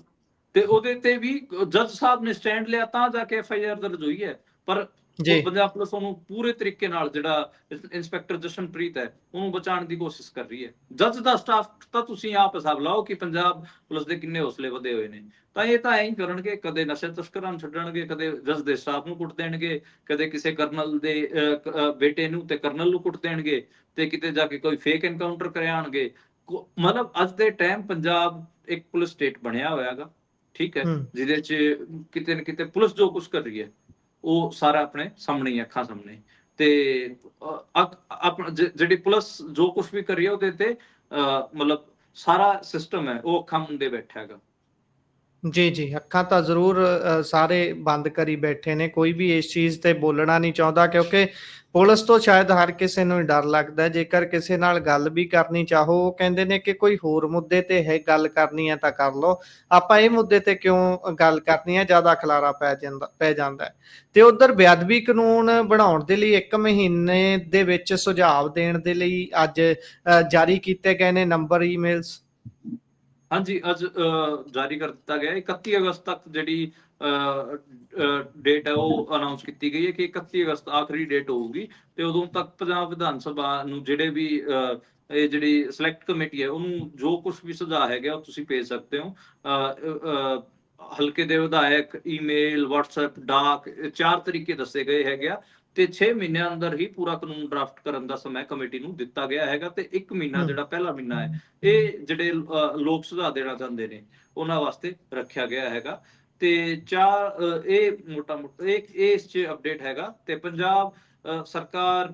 ਤੇ ਉਹਦੇ ਤੇ ਵੀ ਜੱਜ ਸਾਹਿਬ ਨੇ ਸਟੈਂਡ ਲਿਆ ਤਾਂ ਜਾ ਕੇ FIR ਦਰਜ ਹੋਈ ਹੈ। ਪਰ ਪੰਜਾਬ ਪੁਲਿਸ ਉਹਨੂੰ ਪੂਰੇ ਤਰੀਕੇ ਨਾਲ, ਜਿਹੜਾ ਇੰਸਪੈਕਟਰ ਜਸ਼ਨਪ੍ਰੀਤ ਹੈ, ਉਹਨੂੰ ਬਚਾਉਣ ਦੀ ਕੋਸ਼ਿਸ਼ ਕਰ ਰਹੀ ਹੈ। ਜੱਜ ਦਾ ਸਟਾਫ ਤਾਂ ਤੁਸੀਂ ਆਪ ਹਿਸਾਬ ਲਾਓ ਕਿ ਪੰਜਾਬ ਪੁਲਿਸ ਦੇ ਕਿੰਨੇ ਹੌਸਲੇ ਵਧੇ ਹੋਏ ਨੇ। ਤਾਂ ਇਹ ਤਾਂ ਐਂ ਹੀ ਕਰਨਗੇ, ਕਦੇ ਨਸ਼ੇ ਤਸਕਰਾਂ ਨੂੰ ਛੱਡਣਗੇ, ਕਦੇ ਜੱਜ ਦੇ ਸਟਾਫ ਨੂੰ ਕੁੱਟ ਦੇਣਗੇ, ਕਦੇ ਕਿਸੇ ਕਰਨਲ ਦੇ ਬੇਟੇ ਨੂੰ ਤੇ ਕਰਨਲ ਨੂੰ ਕੁੱਟ ਦੇਣਗੇ, ਤੇ ਕਿਤੇ ਜਾ ਕੇ ਕੋਈ ਫੇਕ ਐਨਕਾਊਂਟਰ ਕਰਾਉਣਗੇ। ਮਤਲਬ ਅੱਜ ਦੇ ਟਾਈਮ ਪੰਜਾਬ ਇੱਕ ਪੁਲਿਸ ਸਟੇਟ ਬਣਿਆ ਹੋਇਆ ਹੈਗਾ, ਠੀਕ ਹੈ, ਜਿਹਦੇ 'ਚ ਕਿਤੇ ਨਾ ਕਿਤੇ ਪੁਲਿਸ ਜੋ ਕੁਝ ਕਰ ਰਹੀ ਹੈ ਉਹ ਸਾਰਾ ਆਪਣੇ ਸਾਹਮਣੇ ਹੀ, ਅੱਖਾਂ ਸਾਹਮਣੇ। ਤੇ ਜਿਹੜੀ ਪੁਲਿਸ ਜੋ ਕੁਝ ਵੀ ਕਰ ਰਹੀ ਹੈ ਉਹਦੇ ਤੇ ਮਤਲਬ ਸਾਰਾ ਸਿਸਟਮ ਹੈ ਉਹ ਅੱਖਾਂ ਮੁੰਦੇ ਬੈਠਾ ਹੈਗਾ। ਜੀ ਜੀ, ਅੱਖਾਂ ਤਾਂ ਜ਼ਰੂਰ ਸਾਰੇ ਬੰਦ ਕਰੀ ਬੈਠੇ ਨੇ। ਕੋਈ ਵੀ ਇਸ ਚੀਜ਼ ਤੇ ਬੋਲਣਾ ਨਹੀਂ ਚਾਹੁੰਦਾ, ਕਿਉਂਕਿ ਪੁਲਿਸ ਤੋਂ ਸ਼ਾਇਦ ਹਰ ਕਿਸੇ ਨੂੰ ਡਰ ਲੱਗਦਾ। ਜੇਕਰ ਕਿਸੇ ਨਾਲ ਗੱਲ ਵੀ ਕਰਨੀ ਚਾਹੋ, ਉਹ ਕਹਿੰਦੇ ਨੇ ਕਿ ਕੋਈ ਹੋਰ ਮੁੱਦੇ ਤੇ ਹੈ ਗੱਲ ਕਰਨੀ ਹੈ ਤਾਂ ਕਰ ਲਓ, ਆਪਾਂ ਇਹ ਮੁੱਦੇ ਤੇ ਕਿਉਂ ਗੱਲ ਕਰਨੀ ਹੈ, ਜ਼ਿਆਦਾ ਖਲਾਰਾ ਪੈ ਜਾਂਦਾ ਹੈ। ਤੇ ਉਧਰ ਬੇਅਦਬੀ ਕਾਨੂੰਨ ਬਣਾਉਣ ਦੇ ਲਈ 1 ਮਹੀਨੇ ਦੇ ਵਿੱਚ ਸੁਝਾਅ ਦੇਣ ਦੇ ਲਈ ਅੱਜ ਜਾਰੀ ਕੀਤੇ ਗਏ ਨੇ ਨੰਬਰ ਈਮੇਲਸ। ਹਾਂਜੀ, ਅੱਜ ਜਾਰੀ ਕਰ ਦਿੱਤਾ ਗਿਆ। 31 ਅਗਸਤ ਤੱਕ ਜਿਹੜੀ ਡੇਟ ਹੈ ਉਹ ਅਨਾਉਂਸ ਕੀਤੀ ਗਈ ਹੈ ਕਿ 31 ਅਗਸਤ ਆਖਰੀ ਡੇਟ ਹੋਊਗੀ, ਤੇ ਉਦੋਂ ਤੱਕ ਪੰਜਾਬ ਵਿਧਾਨ ਸਭਾ ਨੂੰ ਜਿਹੜੇ ਵੀ ਇਹ ਜਿਹੜੀ ਸਿਲੈਕਟ ਕਮੇਟੀ ਹੈ ਉਹਨੂੰ ਜੋ ਕੁਝ ਵੀ ਸੁਝਾਅ ਹੈਗਾ ਉਹ ਤੁਸੀਂ ਭੇਜ ਸਕਦੇ ਹੋ। ਹਲਕੇ ਦੇ ਵਿਧਾਇਕ, ਈਮੇਲ, WhatsApp, ਡਾਕ, 4 ਤਰੀਕੇ ਦੱਸੇ ਗਏ ਹੈਗੇ ਆ, ਤੇ 6 ਮਹੀਨਿਆਂ ਅੰਦਰ ਹੀ ਪੂਰਾ ਕਾਨੂੰਨ ਡਰਾਫਟ ਕਰਨ ਦਾ ਸਮਾਂ ਕਮੇਟੀ ਨੂੰ ਦਿੱਤਾ ਗਿਆ ਹੈਗਾ। ਤੇ 1 ਮਹੀਨਾ, ਜਿਹੜਾ ਪਹਿਲਾ ਮਹੀਨਾ ਹੈ, ਇਹ ਜਿਹੜੇ ਲੋਕ ਸੁਝਾਅ ਦੇਣਾ ਚਾਹੁੰਦੇ ਨੇ ਉਹਨਾਂ ਵਾਸਤੇ ਰੱਖਿਆ ਗਿਆ ਹੈਗਾ। ਤੇ ਇਹ ਮੋਟਾ-ਮੋਟਾ ਇਸ 'ਚ ਅਪਡੇਟ ਹੈਗਾ। ਤੇ ਪੰਜਾਬ ਸਰਕਾਰ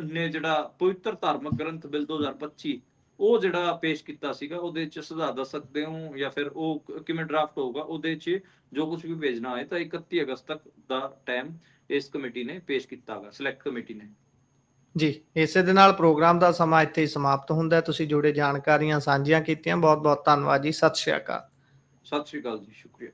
ਨੇ ਜਿਹੜਾ ਪਵਿੱਤਰ ਧਾਰਮਿਕ ਗ੍ਰੰਥ ਬਿੱਲ 2025 ਉਹ ਜਿਹੜਾ ਪੇਸ਼ ਕੀਤਾ ਸੀਗਾ, ਉਹਦੇ 'ਚ ਸੁਝਾਅ ਦੱਸ ਸਕਦੇ ਹੋ, ਜਾਂ ਫਿਰ ਉਹ ਕਿਵੇਂ ਡਰਾਫਟ ਹੋਊਗਾ, ਉਹਦੇ 'ਚ ਜੋ ਕੁਝ ਵੀ ਭੇਜਣਾ ਹੋਏ ਤਾਂ 31 ਅਗਸਤ ਤੱਕ ਦਾ ਟਾਈਮ ਇਸ ਕਮੇਟੀ ਨੇ ਪੇਸ਼ ਕੀਤਾ ਹੈਗਾ, ਸਿਲੈਕਟ ਕਮੇਟੀ ਨੇ। ਜੀ, ਇਸੇ ਦੇ ਨਾਲ ਪ੍ਰੋਗਰਾਮ ਦਾ ਸਮਾਂ ਇੱਥੇ ਹੀ ਸਮਾਪਤ ਹੁੰਦਾ ਹੈ। ਤੁਸੀਂ ਜੁੜੇ ਜਾਣਕਾਰੀਆਂ ਸਾਂਝੀਆਂ ਕੀਤੀਆਂ, ਬਹੁਤ ਬਹੁਤ ਧੰਨਵਾਦ ਜੀ। ਸਤਿ ਸ਼੍ਰੀ ਅਕਾਲ। ਸਤਿ ਸ਼੍ਰੀ ਅਕਾਲ ਜੀ, ਸ਼ੁਕਰੀਆ।